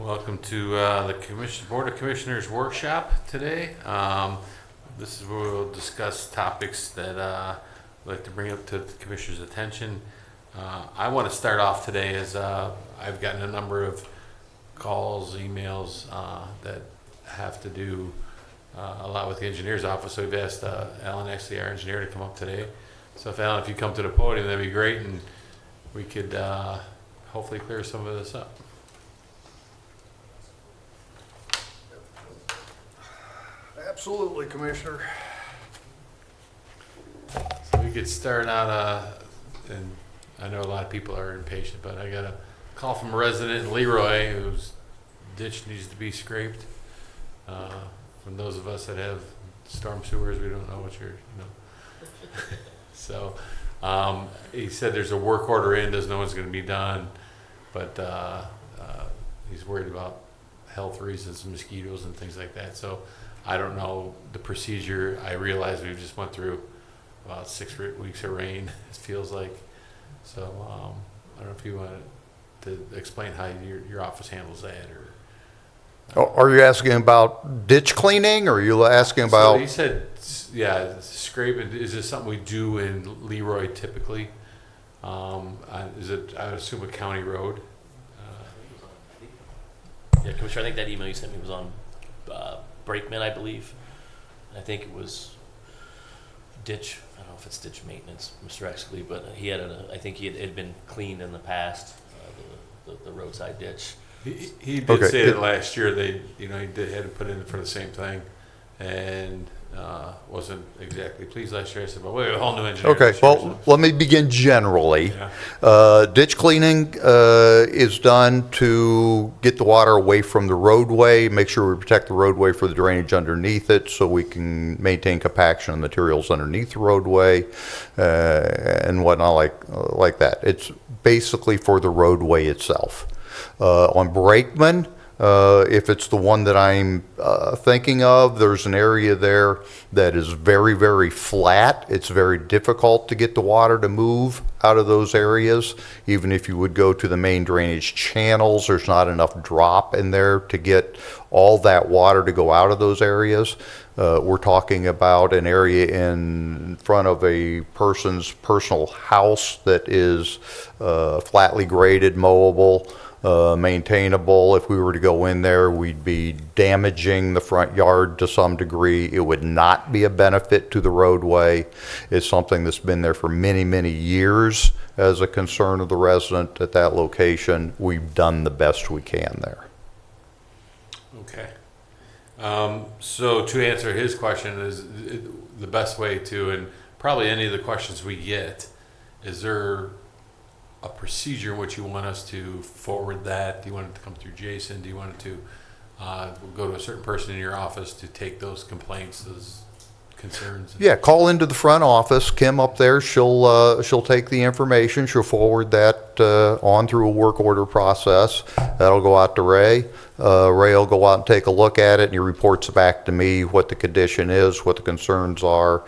Welcome to the Board of Commissioners workshop today. This is where we'll discuss topics that we'd like to bring up to the Commissioners' attention. I want to start off today as I've gotten a number of calls, emails that have to do a lot with the engineer's office. So we've asked Alan, actually our engineer, to come up today. So if Alan, if you come to the podium, that'd be great, and we could hopefully clear some of this up. Absolutely, Commissioner. So we could start out, and I know a lot of people are impatient, but I got a call from a resident in Leroy whose ditch needs to be scraped. From those of us that have storm sewers, we don't know what you're, So he said there's a work order in, doesn't know what's going to be done, but he's worried about health reasons, mosquitoes and things like that. So I don't know the procedure. I realize we just went through about 6 weeks of rain, it feels like. So I don't know if you wanted to explain how your office handles that, or. Are you asking about ditch cleaning, or are you asking about? So he said, yeah, scraping. Is this something we do in Leroy typically? Is it, I would assume, a county road? Yeah, Commissioner, I think that email you sent me was on Brakeman, I believe. I think it was ditch. I don't know if it's ditch maintenance, Mr. Exley, but he had I think it had been cleaned in the past, the roadside ditch. He did say that last year they, he had to put in for the same thing, and wasn't exactly pleased last year. I said, well, we have a whole new engineer. Okay, this year, well, let me begin generally. Yeah. Ditch cleaning is done to get the water away from the roadway, make sure we protect the roadway for the drainage underneath it so we can maintain compaction of materials underneath the roadway and whatnot like that. It's basically for the roadway itself. On Brakeman, if it's the one that I'm thinking of, there's an area there that is very, very flat. It's very difficult to get the water to move out of those areas. Even if you would go to the main drainage channels, there's not enough drop in there to get all that water to go out of those areas. We're talking about an area in front of a person's personal house that is flatly graded, mowable, maintainable. If we were to go in there, we'd be damaging the front yard to some degree. It would not be a benefit to the roadway. It's something that's been there for many, many years as a concern of the resident at that location. We've done the best we can there. Okay. So to answer his question, is the best way to, and probably any of the questions we get, is there a procedure in which you want us to forward that? Do you want it to come through Jason? Do you want it to go to a certain person in your office to take those complaints, those concerns? Yeah, call into the front office. Kim up there, she'll take the information. She'll forward that on through a work order process. That'll go out to Ray. Ray will go out and take a look at it, and he reports back to me what the condition is, what the concerns are.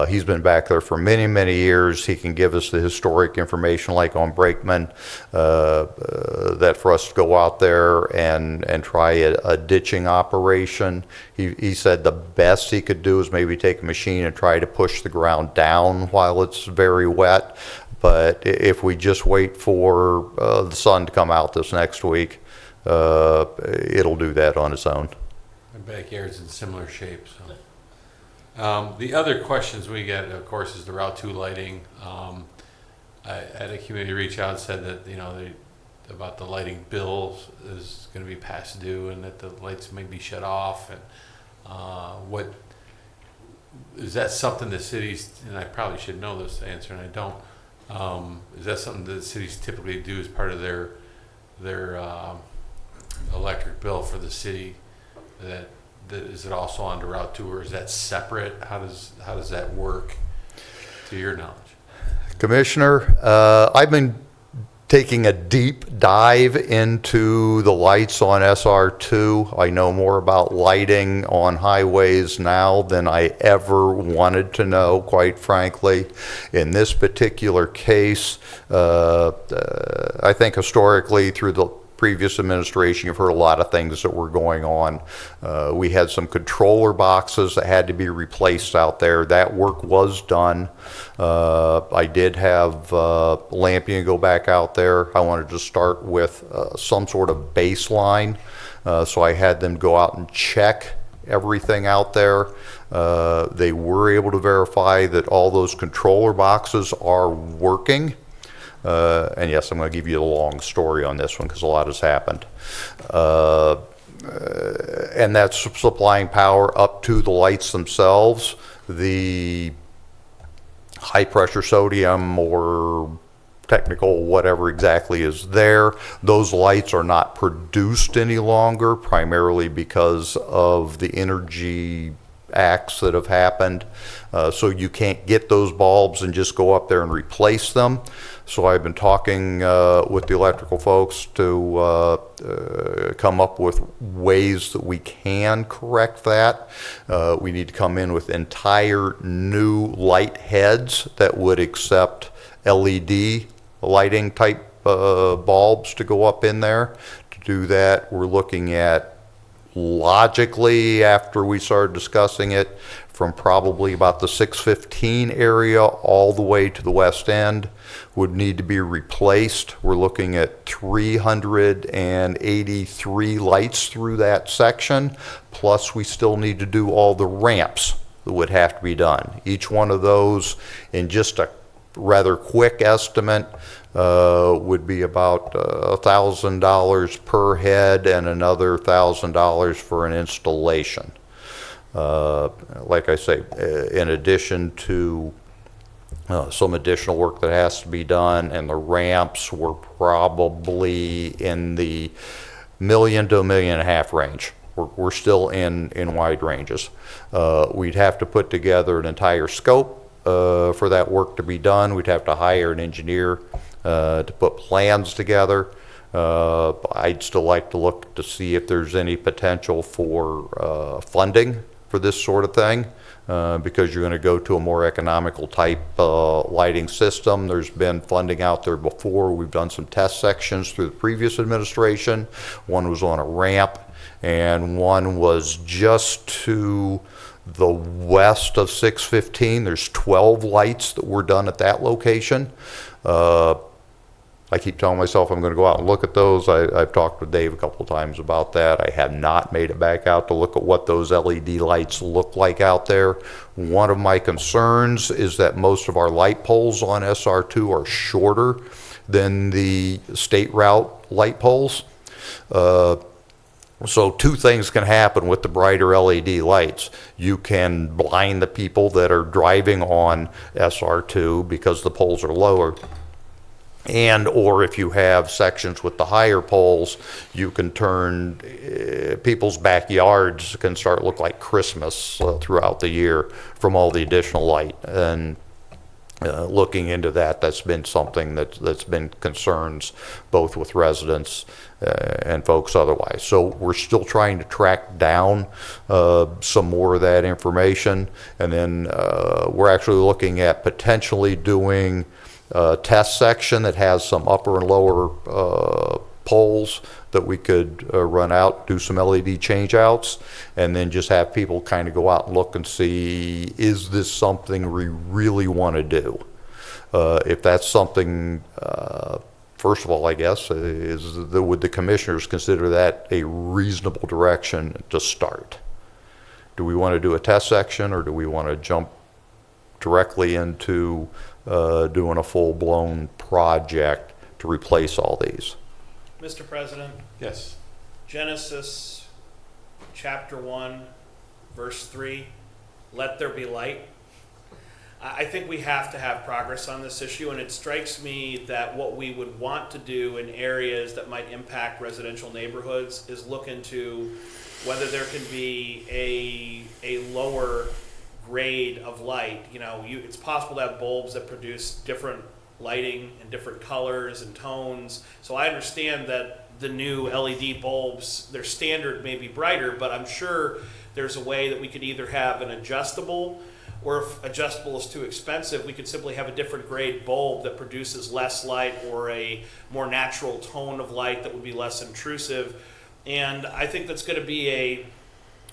He's been back there for many, many years. He can give us the historic information, like on Brakeman, that for us to go out there and try a ditching operation. He said the best he could do is maybe take a machine and try to push the ground down while it's very wet. But if we just wait for the sun to come out this next week, it'll do that on its own. My backyard's in similar shape. So, the other questions we get, of course, is the Route 2 lighting. I had a community reach out and said that about the lighting bill is going to be past due, and that the lights may be shut off. And what is that something the cities, and I probably should know this answer, and I don't. Is that something that cities typically do as part of their electric bill for the city? That is it also on the Route 2, or is that separate? How does that work, to your knowledge? Commissioner, I've been taking a deep dive into the lights on SR2. I know more about lighting on highways now than I ever wanted to know, quite frankly. In this particular case, I think historically through the previous administration, you've heard a lot of things that were going on. We had some controller boxes that had to be replaced out there. That work was done. I did have Lampion go back out there. I wanted to start with some sort of baseline. So I had them go out and check everything out there. They were able to verify that all those controller boxes are working. And yes, I'm going to give you a long story on this one because a lot has happened. And that's supplying power up to the lights themselves. The high pressure sodium or technical whatever exactly is there, those lights are not produced any longer, primarily because of the energy acts that have happened. So you can't get those bulbs and just go up there and replace them. So I've been talking with the electrical folks to come up with ways that we can correct that. We need to come in with entire new light heads that would accept LED lighting type bulbs to go up in there. To do that, we're looking at, logically, after we started discussing it, from probably about the 615 area all the way to the west end would need to be replaced. We're looking at 383 lights through that section, plus we still need to do all the ramps that would have to be done. Each one of those, in just a rather quick estimate, would be about $1,000 per head and another $1,000 for an installation. Like I say, in addition to some additional work that has to be done, and the ramps were probably in the $1 million to $1.5 million range. We're still in wide ranges. We'd have to put together an entire scope for that work to be done. We'd have to hire an engineer to put plans together. I'd still like to look to see if there's any potential for funding for this sort of thing, because you're going to go to a more economical type lighting system. There's been funding out there before. We've done some test sections through the previous administration. One was on a ramp, and one was just to the west of 615. There's 12 lights that were done at that location. I keep telling myself I'm going to go out and look at those. I've talked with Dave a couple of times about that. I have not made it back out to look at what those LED lights look like out there. One of my concerns is that most of our light poles on SR2 are shorter than the state route light poles. So two things can happen with the brighter LED lights. You can blind the people that are driving on SR2 because the poles are lower. And or if you have sections with the higher poles, you can turn people's backyards can start to look like Christmas throughout the year from all the additional light. And looking into that, that's been something that's been concerns both with residents and folks otherwise. So we're still trying to track down some more of that information. And then we're actually looking at potentially doing test section that has some upper and lower poles that we could run out, do some LED change outs, and then just have people kind of go out and look and see, is this something we really want to do? If that's something, first of all, I guess, would the commissioners consider that a reasonable direction to start? Do we want to do a test section, or do we want to jump directly into doing a full-blown project to replace all these? Mr. President, Yes. Genesis chapter 1, verse 3, let there be light. I think we have to have progress on this issue, and it strikes me that what we would want to do in areas that might impact residential neighborhoods is look into whether there can be a lower grade of light. You know, it's possible to have bulbs that produce different lighting and different colors and tones. So I understand that the new LED bulbs, their standard may be brighter, but I'm sure there's a way that we could either have an adjustable or if adjustable is too expensive, we could simply have a different grade bulb that produces less light or a more natural tone of light that would be less intrusive. And I think that's going to be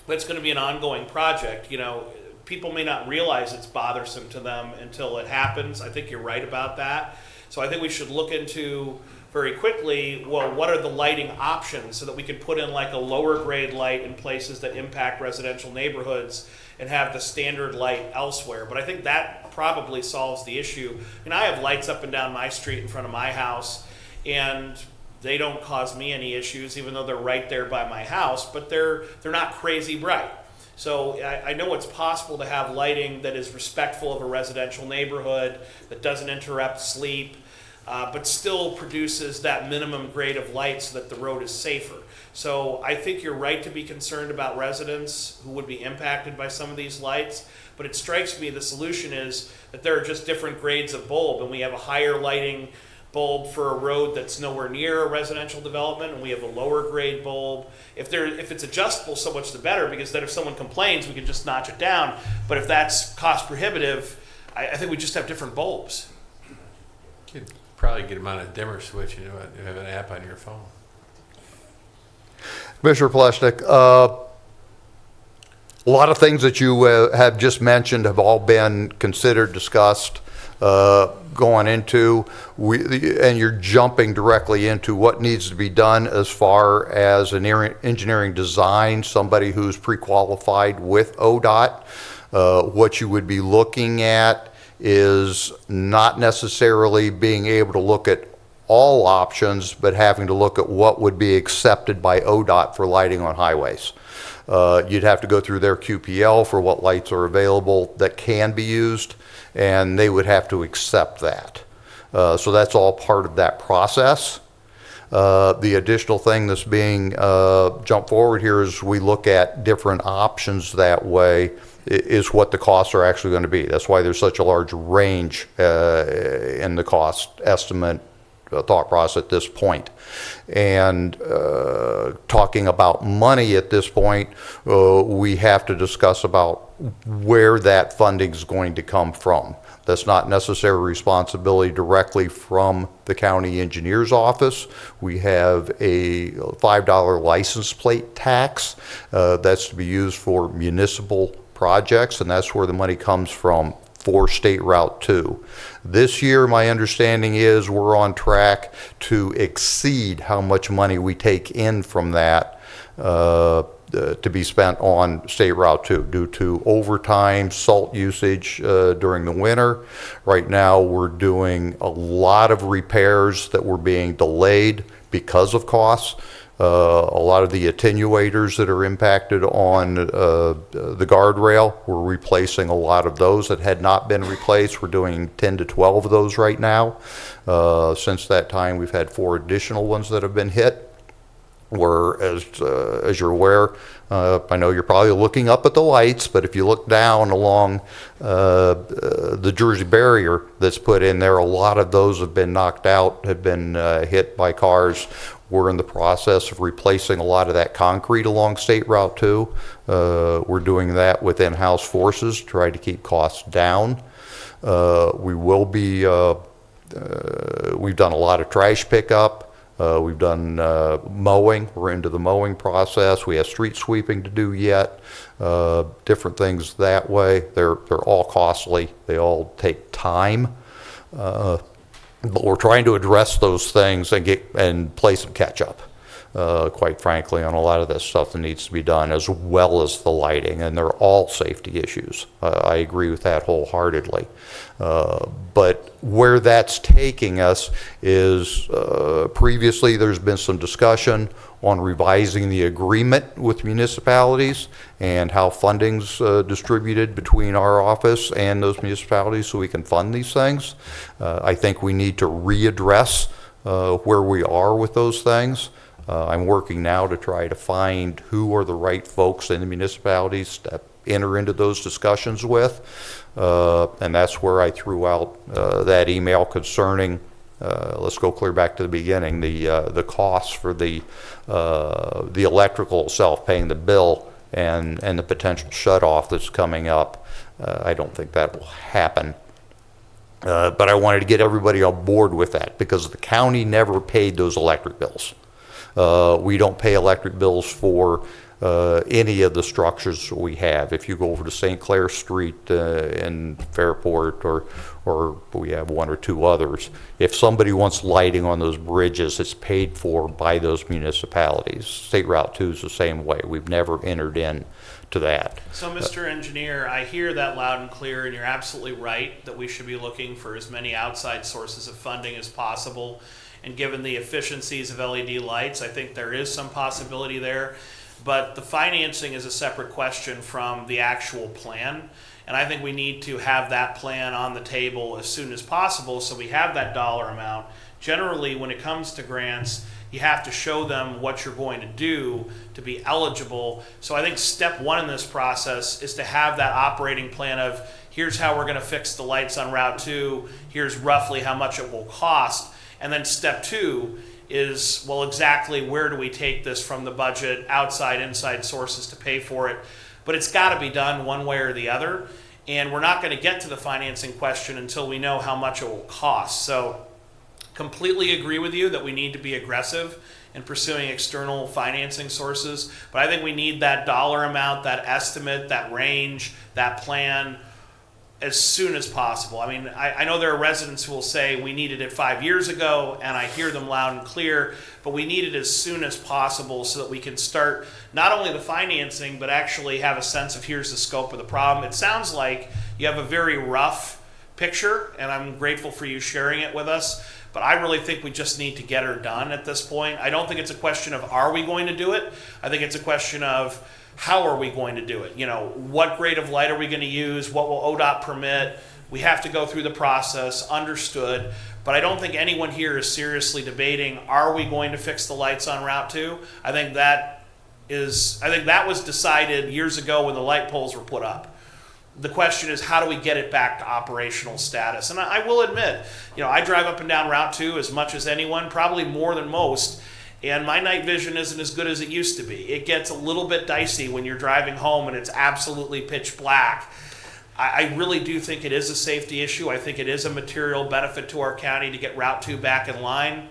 an ongoing project. You know, people may not realize it's bothersome to them until it happens. I think you're right about that. So I think we should look into very quickly, well, what are the lighting options so that we can put in like a lower grade light in places that impact residential neighborhoods and have the standard light elsewhere. But I think that probably solves the issue. And I have lights up and down my street in front of my house, and they don't cause me any issues, even though they're right there by my house, but they're not crazy bright. So I know it's possible to have lighting that is respectful of a residential neighborhood, that doesn't interrupt sleep, but still produces that minimum grade of light so that the road is safer. So I think you're right to be concerned about residents who would be impacted by some of these lights, but it strikes me the solution is that there are just different grades of bulb, and we have a higher lighting bulb for a road that's nowhere near a residential development, and we have a lower grade bulb. If it's adjustable, so much the better, because then if someone complains, we can just notch it down. But if that's cost prohibitive, I think we just have different bulbs. Could probably get them on a dimmer switch, you have an app on your phone. Commissioner Pleshnik, a lot of things that you have just mentioned have all been considered, discussed, going into, and you're jumping directly into what needs to be done as far as an engineering design, somebody who's pre-qualified with ODOT. What you would be looking at is not necessarily being able to look at all options, but having to look at what would be accepted by ODOT for lighting on highways. You'd have to go through their QPL for what lights are available that can be used, and they would have to accept that. So that's all part of that process. The additional thing that's being jumped forward here is we look at different options that way is what the costs are actually going to be. That's why there's such a large range in the cost estimate thought process at this point. And talking about money at this point, we have to discuss about where that funding is going to come from. That's not necessarily responsibility directly from the county engineer's office. We have a $5 license plate tax that's to be used for municipal projects, and that's where the money comes from for State Route 2. This year, my understanding is we're on track to exceed how much money we take in from that to be spent on State Route 2 due to overtime, salt usage during the winter. Right now, we're doing a lot of repairs that were being delayed because of costs. A lot of the attenuators that are impacted on the guardrail, we're replacing a lot of those that had not been replaced. We're doing 10 to 12 of those right now. Since that time, we've had 4 additional ones that have been hit. Where, as you're aware, I know you're probably looking up at the lights, but if you look down along the Jersey barrier that's put in there, a lot of those have been knocked out, have been hit by cars. We're in the process of replacing a lot of that concrete along State Route 2. We're doing that with in-house forces to try to keep costs down. We will be, we've done a lot of trash pickup. We've done mowing. We're into the mowing process. We have street sweeping to do yet. Different things that way. They're all costly. They all take time. But we're trying to address those things and play some catch up, quite frankly, on a lot of this stuff that needs to be done, as well as the lighting, and they're all safety issues. I agree with that wholeheartedly. But where that's taking us is previously there's been some discussion on revising the agreement with municipalities and how funding's distributed between our office and those municipalities so we can fund these things. I think we need to readdress where we are with those things. I'm working now to try to find who are the right folks in the municipalities to enter into those discussions with. And that's where I threw out that email concerning, let's go clear back to the beginning, the costs for the electrical itself, paying the bill, and the potential shut-off that's coming up. I don't think that will happen. But I wanted to get everybody on board with that because the county never paid those electric bills. We don't pay electric bills for any of the structures we have. If you go over to St. Clair Street in Fairport, or we have one or two others, if somebody wants lighting on those bridges, it's paid for by those municipalities. State Route 2 is the same way. We've never entered in to that. So, Mr. Engineer, I hear that loud and clear, and you're absolutely right that we should be looking for as many outside sources of funding as possible. And given the efficiencies of LED lights, I think there is some possibility there. But the financing is a separate question from the actual plan. And I think we need to have that plan on the table as soon as possible so we have that dollar amount. Generally, when it comes to grants, you have to show them what you're going to do to be eligible. So I think step one in this process is to have that operating plan of here's how we're going to fix the lights on Route 2, here's roughly how much it will cost. And then step two is, well, exactly where do we take this from the budget, outside, inside sources to pay for it. But it's got to be done one way or the other. And we're not going to get to the financing question until we know how much it will cost. So completely agree with you that we need to be aggressive in pursuing external financing sources. But I think we need that dollar amount, that estimate, that range, that plan as soon as possible. I mean, I know there are residents who will say we needed it 5 years ago, and I hear them loud and clear, but we need it as soon as possible so that we can start not only the financing, but actually have a sense of here's the scope of the problem. It sounds like you have a very rough picture, and I'm grateful for you sharing it with us, but I really think we just need to get her done at this point. I don't think it's a question of are we going to do it? I think it's a question of how are we going to do it? You know, what grade of light are we going to use? What will ODOT permit? We have to go through the process, understood. But I don't think anyone here is seriously debating, are we going to fix the lights on Route 2? I think that was decided years ago when the light poles were put up. The question is, how do we get it back to operational status? And I will admit, you know, I drive up and down Route 2 as much as anyone, probably more than most. And my night vision isn't as good as it used to be. It gets a little bit dicey when you're driving home and it's absolutely pitch black. I really do think it is a safety issue. I think it is a material benefit to our county to get Route 2 back in line.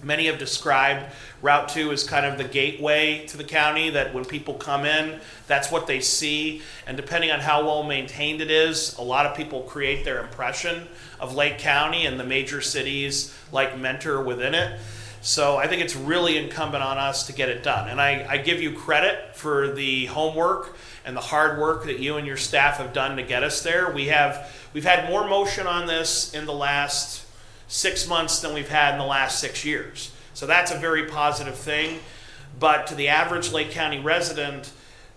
Many have described Route 2 as kind of the gateway to the county, that when people come in, that's what they see. And depending on how well maintained it is, a lot of people create their impression of Lake County and the major cities like Mentor within it. So I think it's really incumbent on us to get it done. And I give you credit for the homework and the hard work that you and your staff have done to get us there. We've had more motion on this in the last 6 months than we've had in the last 6 years. So that's a very positive thing. But to the average Lake County resident,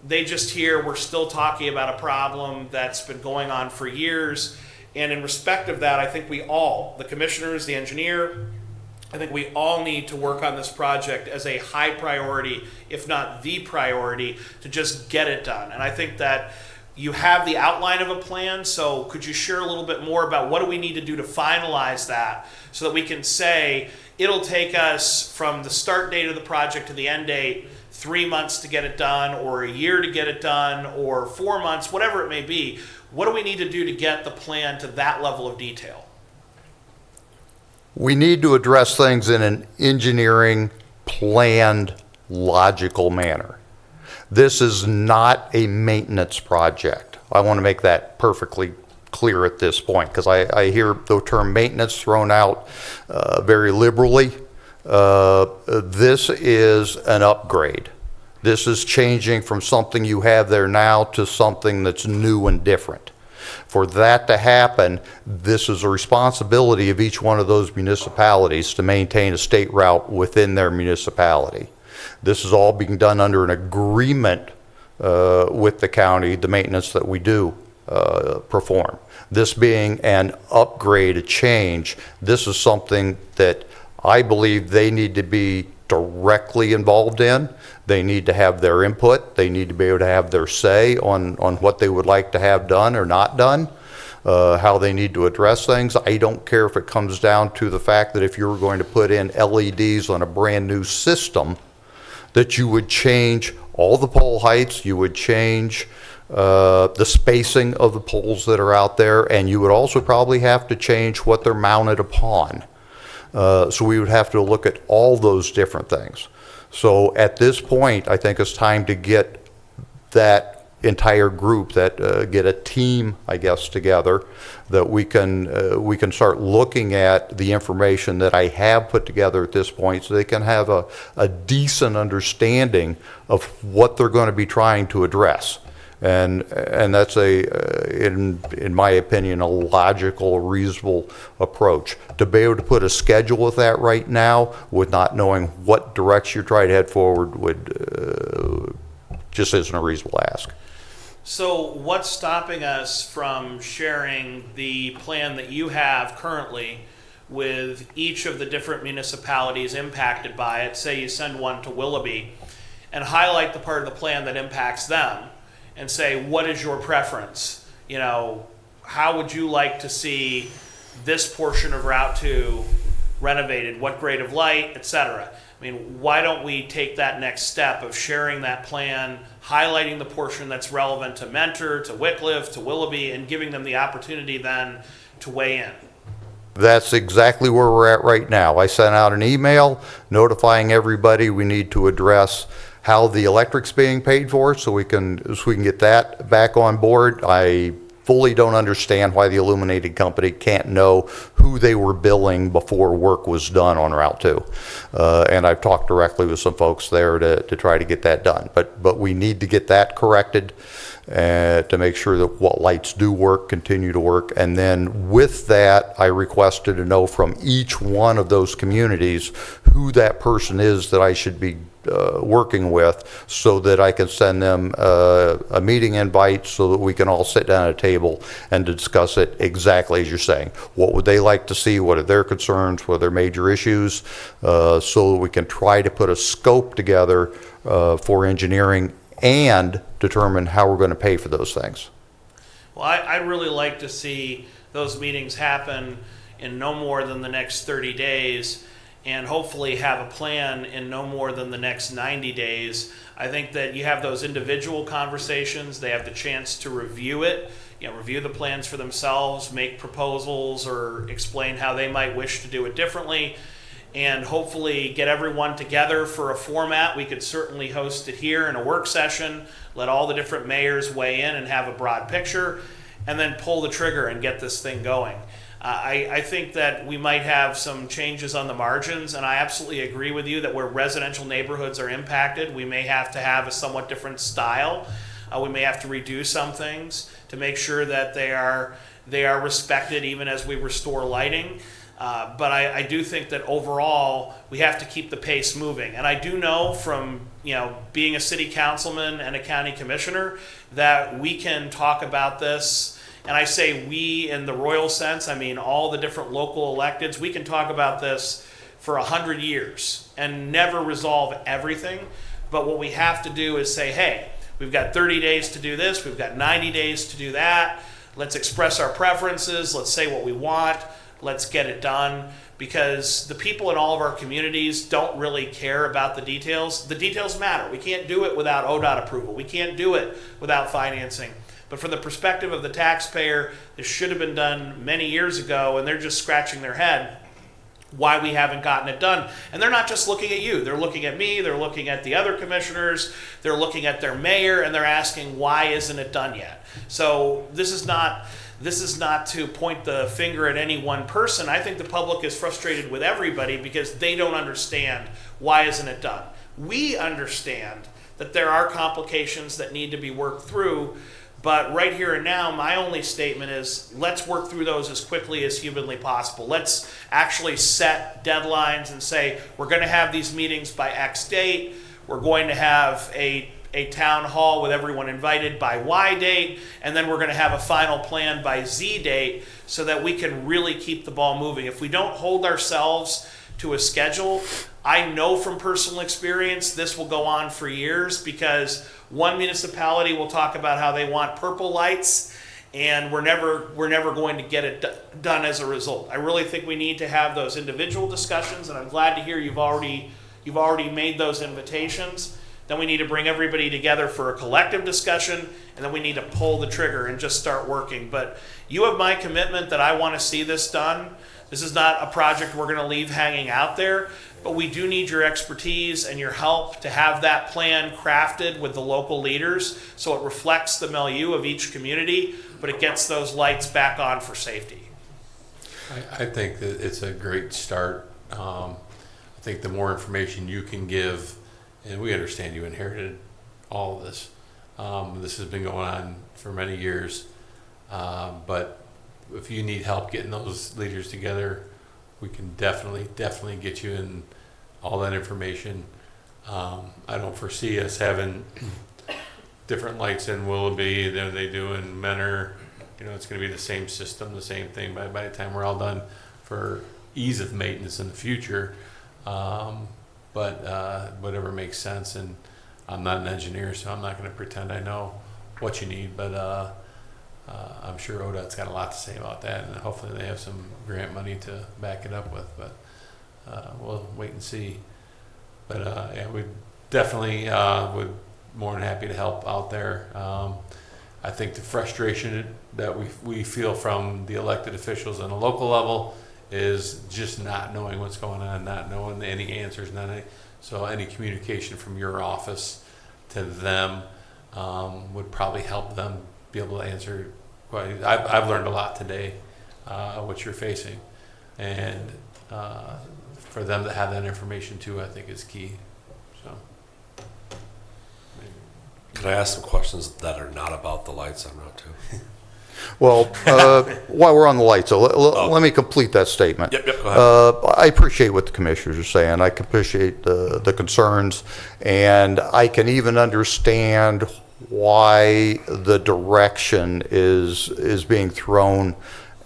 they just hear we're still talking about a problem that's been going on for years. And in respect of that, I think we all, the commissioners, the engineer, I think we all need to work on this project as a high priority, if not the priority, to just get it done. And I think that you have the outline of a plan, so could you share a little bit more about what do we need to do to finalize that so that we can say it'll take us from the start date of the project to the end date 3 months to get it done, or a year to get it done, or 4 months, whatever it may be. What do we need to do to get the plan to that level of detail? We need to address things in an engineering, planned, logical manner. This is not a maintenance project. I want to make that perfectly clear at this point, because I hear the term maintenance thrown out very liberally. This is an upgrade. This is changing from something you have there now to something that's new and different. For that to happen, this is a responsibility of each one of those municipalities to maintain a state route within their municipality. This is all being done under an agreement with the county, the maintenance that we do perform. This being an upgrade, a change, this is something that I believe they need to be directly involved in. They need to have their input. They need to be able to have their say on what they would like to have done or not done, how they need to address things. I don't care if it comes down to the fact that if you were going to put in LEDs on a brand new system, that you would change all the pole heights, you would change the spacing of the poles that are out there, and you would also probably have to change what they're mounted upon. So we would have to look at all those different things. So at this point, I think it's time to get that entire group, get a team, I guess, together, that we can start looking at the information that I have put together at this point, so they can have a decent understanding of what they're going to be trying to address. And that's in my opinion, a logical, reasonable approach. To be able to put a schedule with that right now, with not knowing what direction you're trying to head forward, would just isn't a reasonable ask. So what's stopping us from sharing the plan that you have currently with each of the different municipalities impacted by it? Say you send one to Willoughby and highlight the part of the plan that impacts them and say, what is your preference? You know, how would you like to see this portion of Route 2 renovated? What grade of light, etc.? I mean, why don't we take that next step of sharing that plan, highlighting the portion that's relevant to Mentor, to Wickliffe, to Willoughby, and giving them the opportunity then to weigh in? That's exactly where we're at right now. I sent out an email notifying everybody we need to address how the electric's being paid for, so we can get that back on board. I fully don't understand why the illuminated company can't know who they were billing before work was done on Route 2. And I've talked directly with some folks there to try to get that done. But we need to get that corrected to make sure that what lights do work continue to work. And then with that, I requested to know from each one of those communities who that person is that I should be working with, so that I can send them a meeting invite, so that we can all sit down at a table and discuss it exactly as you're saying. What would they like to see? What are their concerns? What are their major issues? So that we can try to put a scope together for engineering and determine how we're going to pay for those things. Well, I'd really like to see those meetings happen in no more than the next 30 days, and hopefully have a plan in no more than the next 90 days. I think that you have those individual conversations, they have the chance to review it, review the plans for themselves, make proposals, or explain how they might wish to do it differently, and hopefully get everyone together for a format. We could certainly host it here in a work session, let all the different mayors weigh in and have a broad picture, and then pull the trigger and get this thing going. I think that we might have some changes on the margins, and I absolutely agree with you that where residential neighborhoods are impacted, we may have to have a somewhat different style. We may have to redo some things to make sure that they are respected even as we restore lighting. But I do think that overall we have to keep the pace moving. And I do know from being a city councilman and a county commissioner that we can talk about this. And I say we in the royal sense, I mean all the different local electeds. We can talk about this for 100 years and never resolve everything. But what we have to do is say, hey, we've got 30 days to do this. We've got 90 days to do that. Let's express our preferences. Let's say what we want. Let's get it done. Because the people in all of our communities don't really care about the details. The details matter. We can't do it without ODOT approval. We can't do it without financing. But from the perspective of the taxpayer, this should have been done many years ago, and they're just scratching their head why we haven't gotten it done. And they're not just looking at you. They're looking at me. They're looking at the other commissioners. They're looking at their mayor, and they're asking, why isn't it done yet? So this is not to point the finger at any one person. I think the public is frustrated with everybody because they don't understand why isn't it done. We understand that there are complications that need to be worked through. But right here and now, my only statement is let's work through those as quickly as humanly possible. Let's actually set deadlines and say we're going to have these meetings by X date. We're going to have a town hall with everyone invited by Y date. And then we're going to have a final plan by Z date so that we can really keep the ball moving. If we don't hold ourselves to a schedule, I know from personal experience this will go on for years because one municipality will talk about how they want purple lights and we're never going to get it done as a result. I really think we need to have those individual discussions, and I'm glad to hear you've already made those invitations then we need to bring everybody together for a collective discussion, and then we need to pull the trigger and just start working. But you have my commitment that I want to see this done. This is not a project we're going to leave hanging out there, but we do need your expertise and your help to have that plan crafted with the local leaders so it reflects the milieu of each community, but it gets those lights back on for safety. I think that it's a great start. I think the more information you can give, and we understand you inherited all of this. This has been going on for many years, but if you need help getting those leaders together, we can definitely get you in all that information. I don't foresee us having different lights in Willoughby than they do in Menor. You know, it's going to be the same system, the same thing by the time we're all done, for ease of maintenance in the future. But whatever makes sense, and I'm not an engineer, so I'm not going to pretend I know what you need, but I'm sure ODOT's got a lot to say about that, and hopefully they have some grant money to back it up with, but we'll wait and see. But yeah, we definitely would more than happy to help out there. I think the frustration that we feel from the elected officials on a local level is just not knowing what's going on, not knowing any answers, so any communication from your office to them would probably help them be able to answer. I've learned a lot today, what you're facing, and for them to have that information too, I think is key. So. Can I ask some questions that are not about the lights I'm not too? Well, while we're on the lights, so let me complete that statement. Yep, go ahead. I appreciate what the commissioners are saying. I can appreciate the concerns, and I can even understand why the direction is being thrown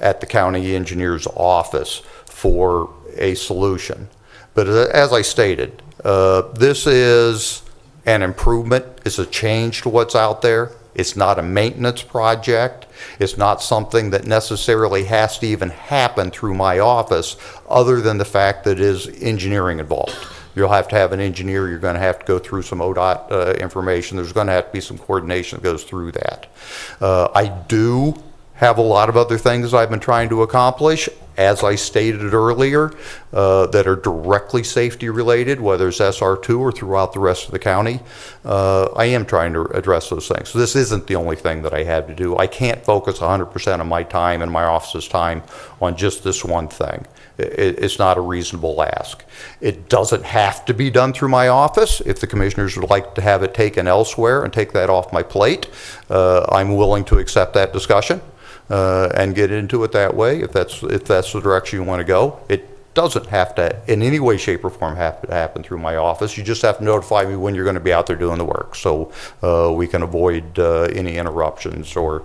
at the county engineer's office for a solution. But as I stated, this is an improvement. It's a change to what's out there. It's not a maintenance project. It's not something that necessarily has to even happen through my office, other than the fact that it is engineering involved. You'll have to have an engineer. You're going to have to go through some ODOT information. There's going to have to be some coordination that goes through that. I do have a lot of other things I've been trying to accomplish, as I stated earlier, that are directly safety related, whether it's SR2 or throughout the rest of the county. I am trying to address those things. So this isn't the only thing that I have to do. I can't focus 100% of my time and my office's time on just this one thing. It's not a reasonable ask. It doesn't have to be done through my office. If the commissioners would like to have it taken elsewhere and take that off my plate, I'm willing to accept that discussion. And get into it that way, if that's the direction you want to go. It doesn't have to, in any way, shape, or form, have to happen through my office. You just have to notify me when you're going to be out there doing the work, so we can avoid any interruptions or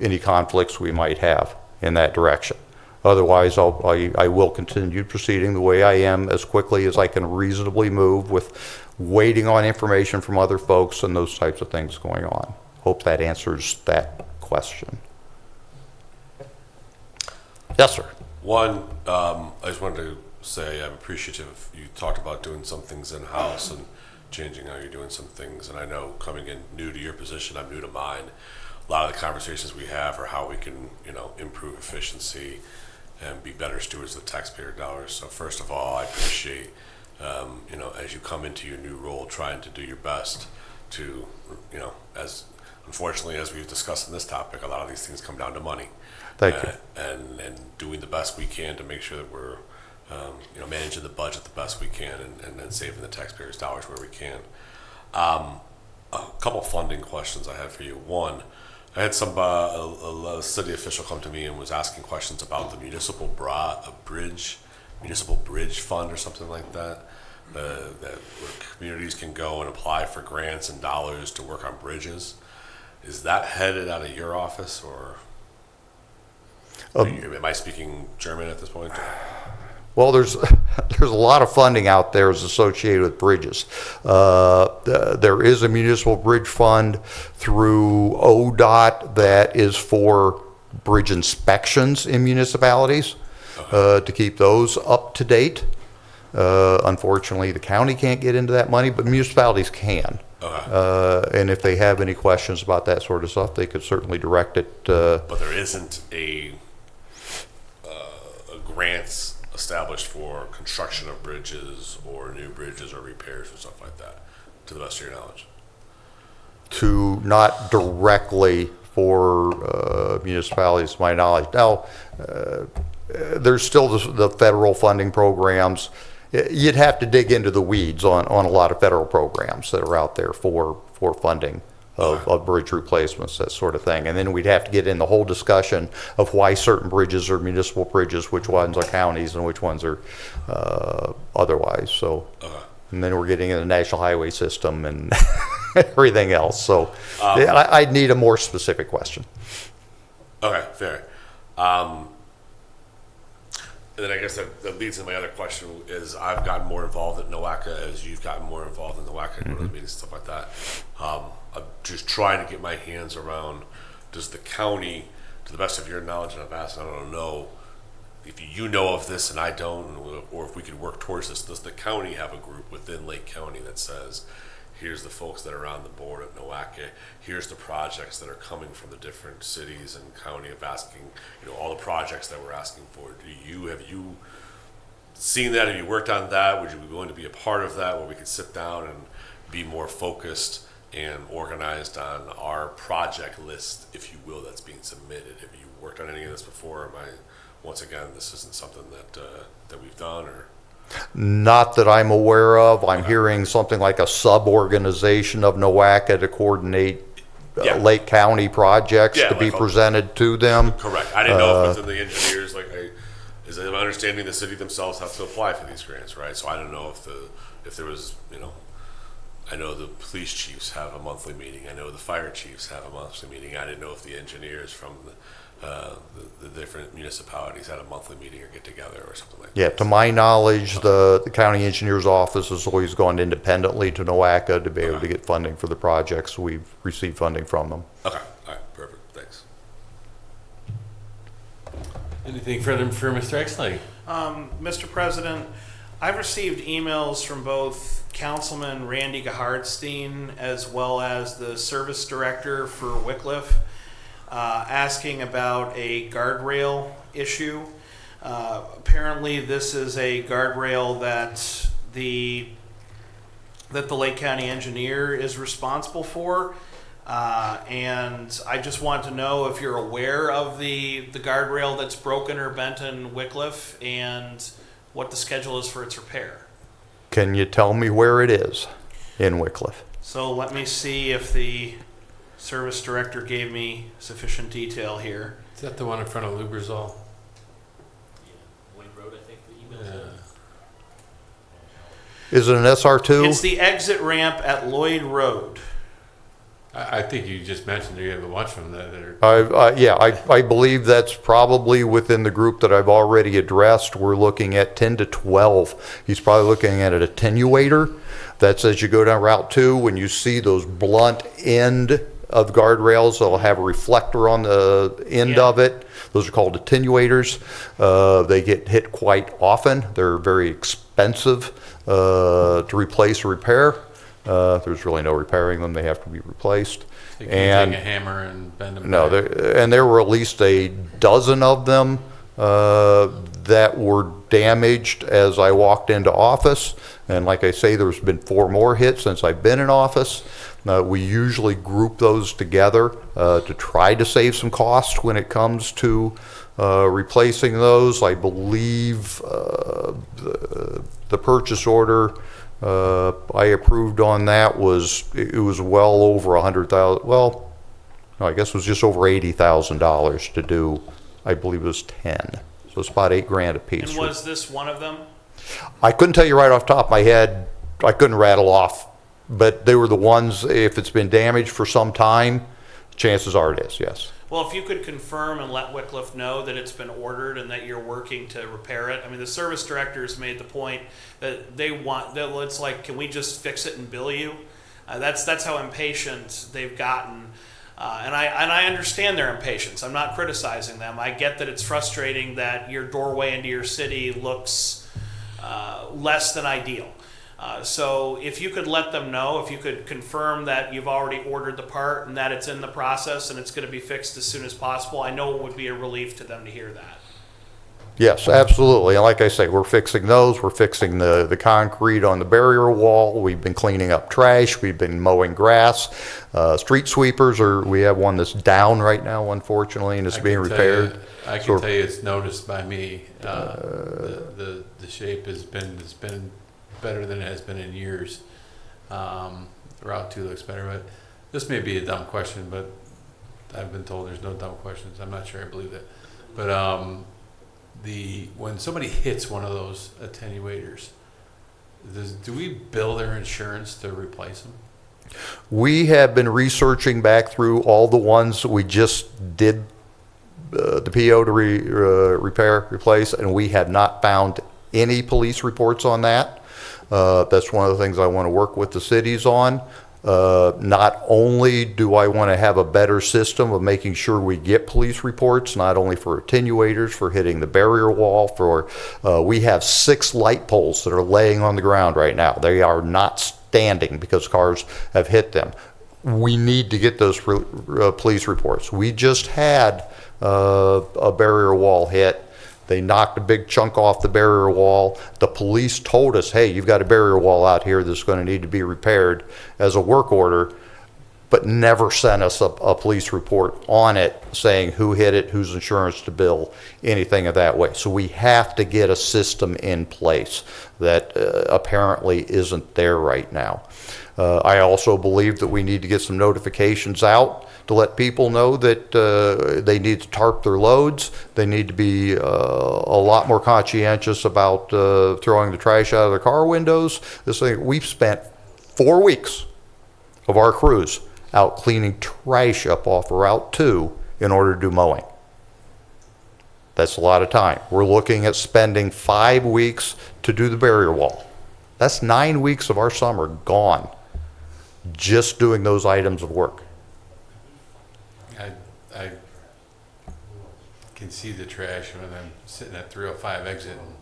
any conflicts we might have in that direction. Otherwise, I will continue proceeding the way I am, as quickly as I can reasonably move, with waiting on information from other folks and those types of things going on. Hope that answers that question. Yes, sir. One, I just wanted to say I'm appreciative. You talked about doing some things in-house and changing how you're doing some things. And I know, coming in new to your position, I'm new to mine. A lot of the conversations we have are how we can, improve efficiency and be better stewards of the taxpayer dollars. So first of all, I appreciate, as you come into your new role, trying to do your best to, unfortunately, as we've discussed in this topic, a lot of these things come down to money. Thank you. And doing the best we can to make sure that we're, managing the budget the best we can, and then saving the taxpayers' dollars where we can. A couple funding questions I had for you. One, I had a city official come to me and was asking questions about the municipal bridge fund or something like that. That where communities can go and apply for grants and dollars to work on bridges. Is that headed out of your office, or am I speaking German at this point? Well, there's a lot of funding out there is associated with bridges. There is a municipal bridge fund through ODOT that is for bridge inspections in municipalities, to keep those up to date. Unfortunately, the county can't get into that money, but municipalities can. And if they have any questions about that sort of stuff, they could certainly direct it. But there isn't a grants established for construction of bridges or new bridges or repairs or stuff like that, to the best of your knowledge. To not directly for municipalities, to my knowledge. Now, there's still the federal funding programs. You'd have to dig into the weeds on a lot of federal programs that are out there for funding of bridge replacements, that sort of thing. And then we'd have to get in the whole discussion of why certain bridges are municipal bridges, which ones are counties, and which ones are otherwise. So, and then we're getting in the national highway system and everything else. So I'd need a more specific question. Okay, fair. And then I guess that leads to my other question is I've gotten more involved in NOACA as you've gotten more involved in NOACA, go to the meetings, stuff like that. I'm just trying to get my hands around, does the county, to the best of your knowledge, and I've asked, I don't know, if you know of this and I don't, or if we could work towards this, does the county have a group within Lake County that says, here's the folks that are on the board at NOACA, here's the projects that are coming from the different cities and county of asking, all the projects that we're asking for. Have you seen that? Have you worked on that? Would you be willing to be a part of that where we could sit down and be more focused and organized on our project list, if you will, that's being submitted? Have you worked on any of this before? Once again, this isn't something that we've done, or? Not that I'm aware of. I'm hearing something like a sub-organization of NOACA to coordinate Lake County projects to be presented to them. Correct. I didn't know if within the engineers, is it my understanding the city themselves have to apply for these grants, right? So I don't know if there was, I know the police chiefs have a monthly meeting. I know the fire chiefs have a monthly meeting. I didn't know if the engineers from the different municipalities had a monthly meeting or get together or something like that. Yeah, to my knowledge, the county engineer's office has always gone independently to NOACA to be able to get funding for the projects. We've received funding from them. Okay, all right, perfect, thanks. Anything further for Mr. Exley? Mr. President, I've received emails from both Councilman Randy Gahardstein as well as the service director for Wycliffe asking about a guardrail issue. Apparently this is a guardrail that the Lake County engineer is responsible for. And I just want to know if you're aware of the guardrail that's broken or bent in Wycliffe and what the schedule is for its repair. Can you tell me where it is in Wycliffe? So let me see if the service director gave me sufficient detail here. Is that the one in front of Lubrizol? Wade Road, I think the email said. Is it an SR2? It's the exit ramp at Lloyd Road. I think you just mentioned you have a bunch of them that are. Yeah, I believe that's probably within the group that I've already addressed. We're looking at 10 to 12. He's probably looking at an attenuator. That's as you go down Route 2, when you see those blunt end of guardrails, they'll have a reflector on the end of it. Those are called attenuators. They get hit quite often. They're very expensive to replace or repair. There's really no repairing them. They have to be replaced. You can't take a hammer and bend them. No, back. and there were at least a dozen of them that were damaged as I walked into office. And like I say, there's been 4 more hits since I've been in office. We usually group those together to try to save some cost when it comes to replacing those. I believe the purchase order I approved on that was well over $100,000. Well, no, I guess it was just over $80,000 to do. I believe it was 10. So it's about $8,000 a piece. And was this one of them? I couldn't tell you right off the top of my head. I couldn't rattle off, but they were the ones. If it's been damaged for some time, chances are it is. Yes. Well, if you could confirm and let Wycliffe know that it's been ordered and that you're working to repair it. I mean, the service directors made the point that they want that. It's like, can we just fix it and bill you? That's how impatient they've gotten, and I understand their impatience. I'm not criticizing them. I get that it's frustrating that your doorway into your city looks less than ideal. So if you could let them know, if you could confirm that you've already ordered the part and that it's in the process and it's going to be fixed as soon as possible, I know it would be a relief to them to hear that. Yes, absolutely. And like I say, we're fixing those. We're fixing the concrete on the barrier wall. We've been cleaning up trash. We've been mowing grass. Street sweepers we have one that's down right now, unfortunately, and it's being repaired. I So- can tell you it's noticed by me. The shape has been better than it has been in years. Route 2 looks better, but this may be a dumb question, but I've been told there's no dumb questions. I'm not sure I believe that. But when somebody hits one of those attenuators, do we bill their insurance to replace them? We have been researching back through all the ones we just did the PO to repair, replace, and we have not found any police reports on that. That's one of the things I want to work with the cities on. Not only do I want to have a better system of making sure we get police reports, not only for attenuators, for hitting the barrier wall, we have 6 light poles that are laying on the ground right now. They are not standing because cars have hit them. We need to get those police reports. We just had a barrier wall hit. They knocked a big chunk off the barrier wall. The police told us, hey, you've got a barrier wall out here that's going to need to be repaired as a work order, but never sent us a police report on it saying who hit it, whose insurance to bill, anything of that way. So we have to get a system in place that apparently isn't there right now. I also believe that we need to get some notifications out to let people know that they need to tarp their loads. They need to be a lot more conscientious about throwing the trash out of their car windows. We've spent 4 weeks of our crews out cleaning trash up off Route 2 in order to do mowing. That's a lot of time. We're looking at spending 5 weeks to do the barrier wall. That's 9 weeks of our summer gone just doing those items of work. I can see the trash when I'm sitting at 305 exit. And,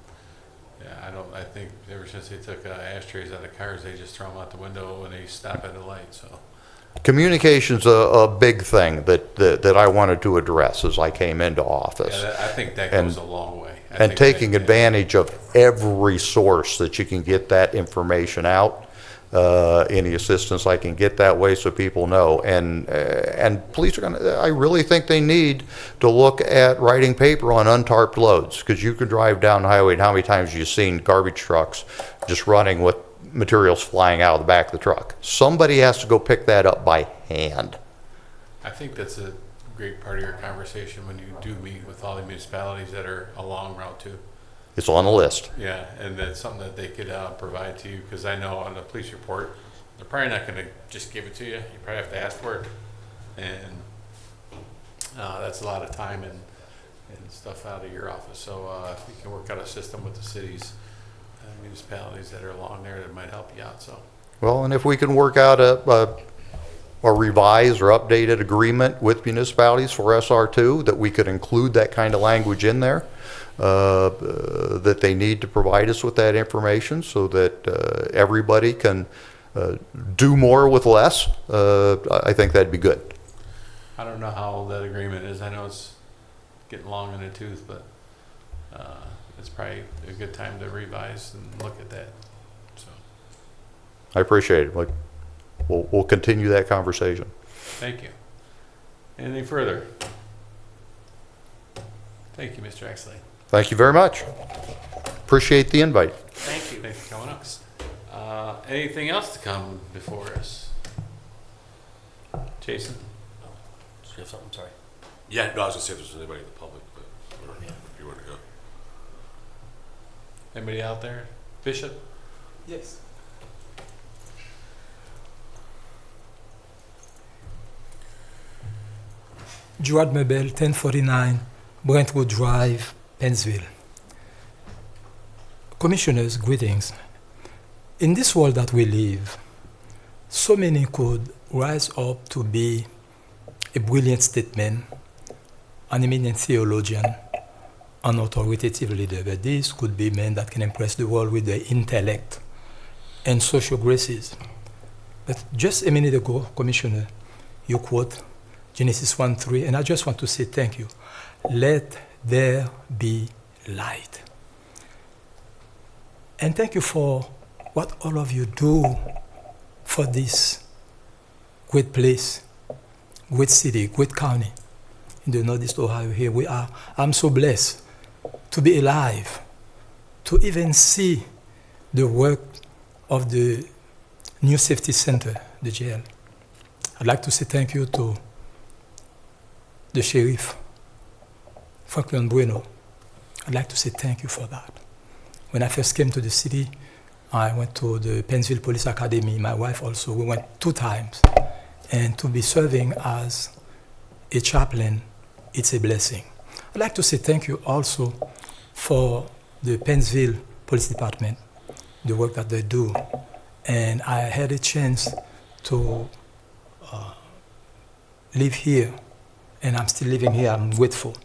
yeah, I think ever since they took ashtrays out of cars, they just throw them out the window when they stop at the light. So Communication's a big thing that I wanted to address as I came into office. I think that And- goes a long way. I And think taking that- advantage of every source that you can get that information out. Any assistance I can get that way so people know. And police are I really think they need to look at writing paper on untarped loads, because you can drive down the highway and how many times you've seen garbage trucks just running with materials flying out of the back of the truck. Somebody has to go pick that up by hand. I think that's a great part of your conversation when you do meet with all the municipalities that are along Route 2. It's on the list. Yeah, and that's something that they could provide to you, because I know on the police report, they're probably not going to just give it to you. You probably have to ask for it, and that's a lot of time and stuff out of your office. So if you can work out a system with the cities, municipalities that are along there, that might help you out. So Well, and if we can work out a revised or updated agreement with municipalities for SR2, that we could include that kind of language in there, that they need to provide us with that information so that everybody can do more with less, I think that'd be good. I don't know how old that agreement is. I know it's getting long in the tooth, but it's probably a good time to revise and look at that. So I appreciate it. We'll continue that conversation. thank you. Anything further? Thank you, Mr. Exley. Thank you very much. Appreciate the invite. Thank you. Thanks for coming up. Anything else to come before us? Jason? Do you have something? Sorry. Yeah, no, I was gonna say if there's anybody in the public, but whatever, if you want to go. Anybody out there? Bishop? Yes. Gerard Mabel, 1049 Brentwood Drive, Pennsville. Commissioners, greetings. In this world that we live, so many could rise up to be a brilliant statesman, an eminent theologian, an authoritative leader, but this could be men that can impress the world with their intellect and social graces. But just a minute ago, Commissioner, you quote Genesis 1:3, and I just want to say thank you. Let there be light. And thank you for what all of you do for this great place, great city, great county in the Northeast Ohio here. I'm so blessed to be alive, to even see the work of the new safety center, the jail. I'd like to say thank you to the sheriff, Franklin Bueno. I'd like to say thank you for that. When I first came to the city, I went to the Pennsville Police Academy. My wife also, we went 2 times. And to be serving as a chaplain, it's a blessing. I'd like to say thank you also for the Pennsville Police Department, the work that they do. And I had a chance to live here, and I'm still living here. I'm grateful.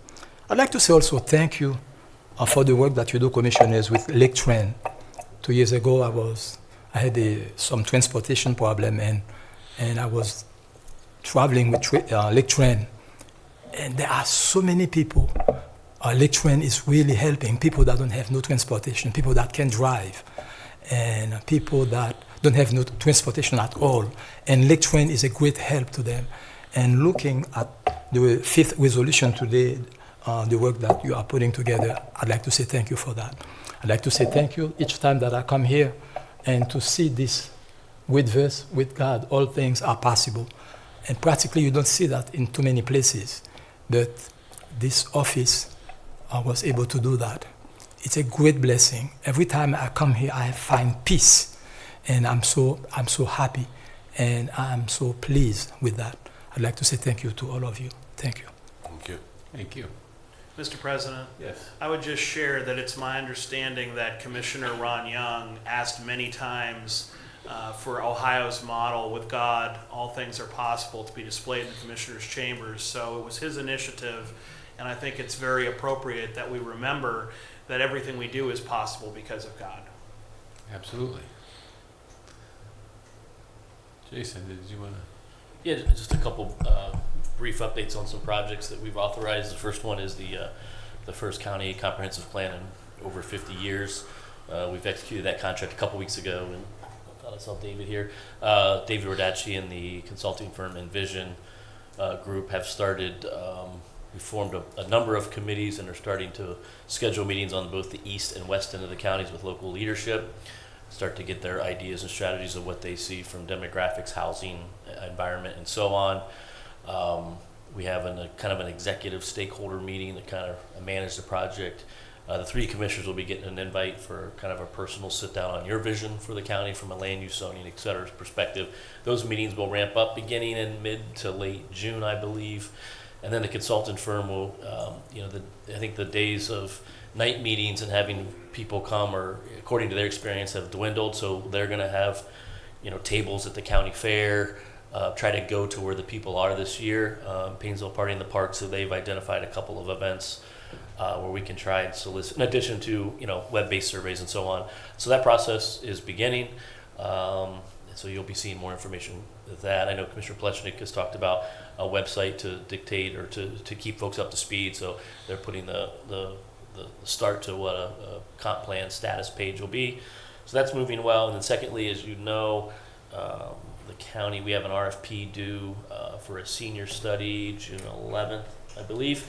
I'd like to say also thank you for the work that you do, commissioners, with Lake Trent. 2 years ago, I had some transportation problem, and I was traveling with Lake Trent. And there are so many people. Lake Trent is really helping people that don't have no transportation, people that can't drive, and people that don't have no transportation at all. And Lake Trent is a great help to them. And looking at the 5th resolution today, the work that you are putting together, I'd like to say thank you for that. I'd like to say thank you each time that I come here and to see this with verse, with God, all things are possible. And practically you don't see that in too many places. But this office was able to do that. It's a great blessing. Every time I come here, I find peace. And I'm so happy. And I'm so pleased with that. I'd like to say thank you to all of you. Thank you. Thank you. Thank you. Mr. President, Yes. I would just share that it's my understanding that Commissioner Ron Young asked many times for Ohio's model with God, all things are possible, to be displayed in the commissioners' chambers. So it was his initiative, and I think it's very appropriate that we remember that everything we do is possible because of God. Absolutely. Jason, did you want to? Yeah, just a couple brief updates on some projects that we've authorized. The first one is the first county comprehensive plan in over 50 years. We've executed that contract a couple weeks ago, and I thought I saw David here. David Rodacci and the consulting firm Envision group have started. We formed a number of committees and are starting to schedule meetings on both the east and west end of the counties with local leadership. Start to get their ideas and strategies of what they see from demographics, housing, environment, and so on. We have a kind of an executive stakeholder meeting to kind of manage the project. The 3 commissioners will be getting an invite for kind of a personal sit down on your vision for the county from a land use, zoning, et cetera perspective. Those meetings will ramp up beginning in mid to late June, I believe. And then the consultant firm will, I think the days of night meetings and having people come, or according to their experience, have dwindled. So they're going to have, tables at the county fair. Try to go to where the people are this year. Painesville Party in the Park. So they've identified a couple of events where we can try and solicit, in addition to web-based surveys and so on. So that process is beginning. So you'll be seeing more information of that. I know Commissioner Plechnik has talked about a website to dictate or to keep folks up to speed. So they're putting the start to what a comp plan status page will be. So that's moving well. And then secondly, as you know, the county, we have an RFP due for a senior study June 11th, I believe.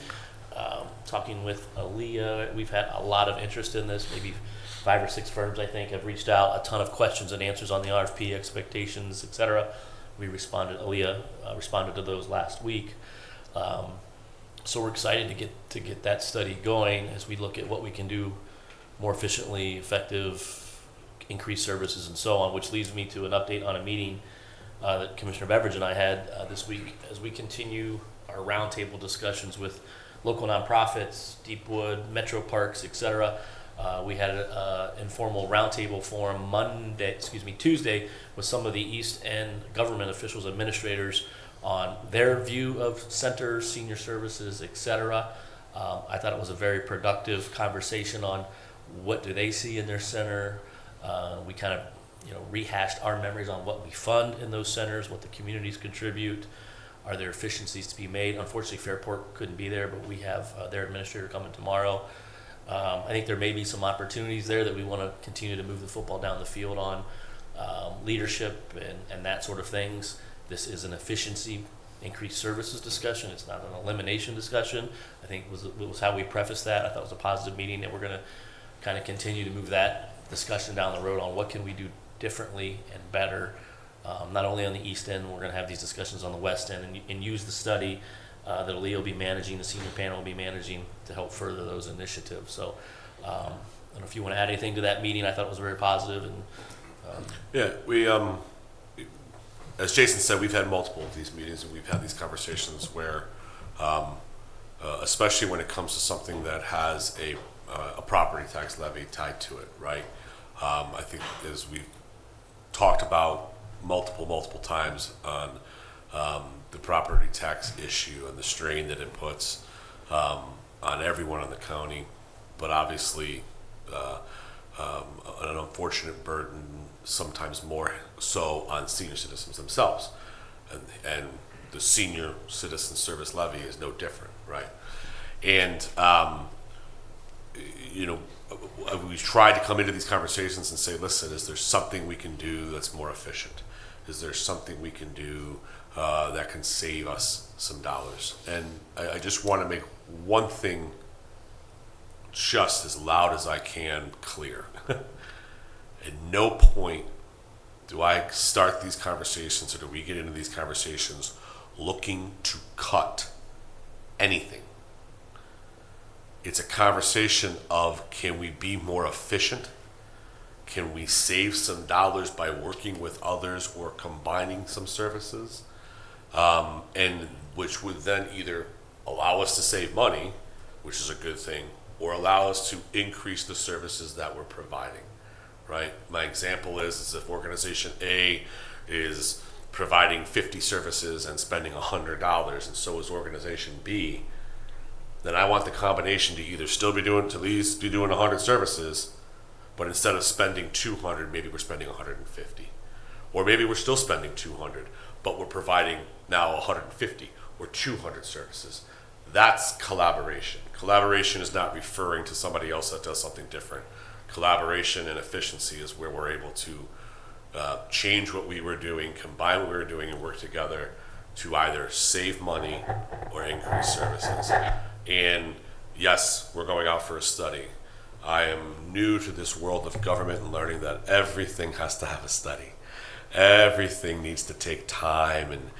Talking with Aaliyah, we've had a lot of interest in this. Maybe 5 or 6 firms, I think, have reached out. A ton of questions and answers on the RFP, expectations, etc. Aaliyah responded to those last week. So we're excited to get that study going as we look at what we can do more efficiently, effective, increase services, and so on, which leads me to an update on a meeting that Commissioner Beveridge and I had this week as we continue our roundtable discussions with local nonprofits, Deepwood, Metro Parks, etc. We had an informal roundtable forum Tuesday with some of the East End government officials, administrators, on their view of centers, senior services, etc. I thought it was a very productive conversation on what do they see in their center. We kind of, rehashed our memories on what we fund in those centers, what the communities contribute. Are there efficiencies to be made? Unfortunately, Fairport couldn't be there, but we have their administrator coming tomorrow. I think there may be some opportunities there that we want to continue to move the football down the field on, leadership and that sort of things. This is an efficiency, increased services discussion. It's not an elimination discussion. I think it was how we prefaced that. I thought it was a positive meeting, that we're going to kind of continue to move that discussion down the road on what can we do differently and better, not only on the east end. We're going to have these discussions on the west end and use the study that Aaliyah will be managing, the senior panel will be managing, to help further those initiatives. So I don't know if you want to add anything to that meeting. I thought it was very positive. And Yeah, we, as Jason said, we've had multiple of these meetings, and we've had these conversations where, especially when it comes to something that has a property tax levy tied to it, right? I think as we've talked about multiple times on the property tax issue and the strain that it puts on everyone in the county, but obviously an unfortunate burden, sometimes more so on senior citizens themselves. And the senior citizen service levy is no different, right? And, we try to come into these conversations and say, listen, is there something we can do that's more efficient? Is there something we can do that can save us some dollars? And I just want to make one thing just as loud as I can clear. At no point do I start these conversations, or do we get into these conversations looking to cut anything. It's a conversation of, can we be more efficient? Can we save some dollars by working with others or combining some services? And which would then either allow us to save money, which is a good thing, or allow us to increase the services that we're providing, right? My example is if organization A is providing 50 services and spending $100, and so is organization B, then I want the combination to either still be doing, to at least be doing 100 services, but instead of spending 200, maybe we're spending 150. Or maybe we're still spending 200, but we're providing now 150 or 200 services. That's collaboration. Collaboration is not referring to somebody else that does something different. Collaboration and efficiency is where we're able to change what we were doing, combine what we were doing, and work together to either save money or increase services. And yes, we're going out for a study. I am new to this world of government and learning that everything has to have a study. Everything needs to take time and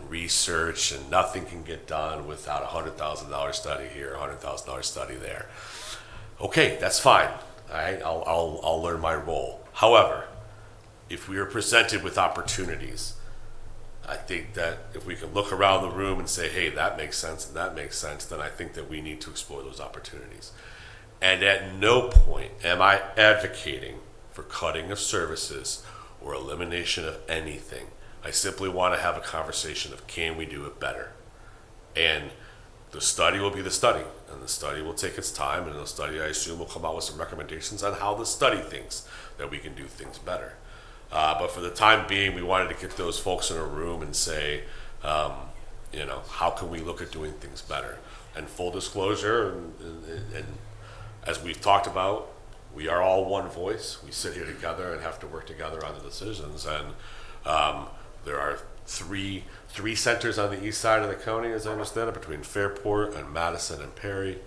research, and nothing can get done without a $100,000 study here, a $100,000 study there. Okay, that's fine. All right, I'll learn my role. However, if we are presented with opportunities, I think that if we can look around the room and say, hey, that makes sense and that makes sense, then I think that we need to explore those opportunities. And at no point am I advocating for cutting of services or elimination of anything. I simply want to have a conversation of, can we do it better? And the study will be the study, and the study will take its time, and the study, I assume, will come out with some recommendations on how the study thinks that we can do things better. But for the time being, we wanted to get those folks in a room and say, how can we look at doing things better? And full disclosure, and as we've talked about, we are all one voice. We sit here together and have to work together on the decisions. And there are three centers on the east side of the county, as I understand it, between Fairport and Madison and Perry.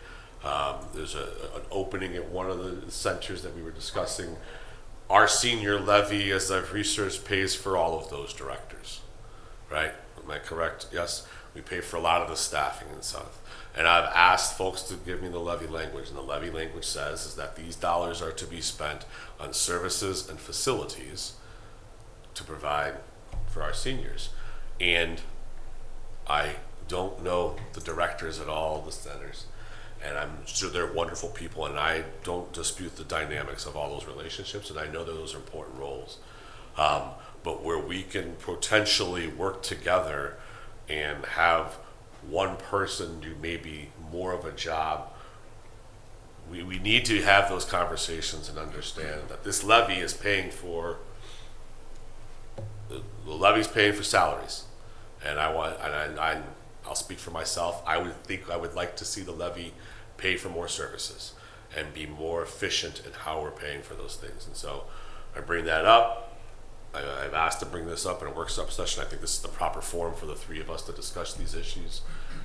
There's an opening at one of the centers that we were discussing. Our senior levy, as I've researched, pays for all of those directors, right? Am I correct? Yes, we pay for a lot of the staffing and stuff. And I've asked folks to give me the levy language, and the levy language says is that these dollars are to be spent on services and facilities to provide for our seniors. And I don't know the directors at all of the centers, and I'm sure they're wonderful people, and I don't dispute the dynamics of all those relationships, and I know that those are important roles. But where we can potentially work together and have one person do maybe more of a job. We need to have those conversations and understand that this levy is paying for, the levy's paying for salaries. And I'll speak for myself. I would like to see the levy pay for more services and be more efficient in how we're paying for those things. And so I bring that up. I've asked to bring this up in a workshop session. I think this is the proper forum for the three of us to discuss these issues.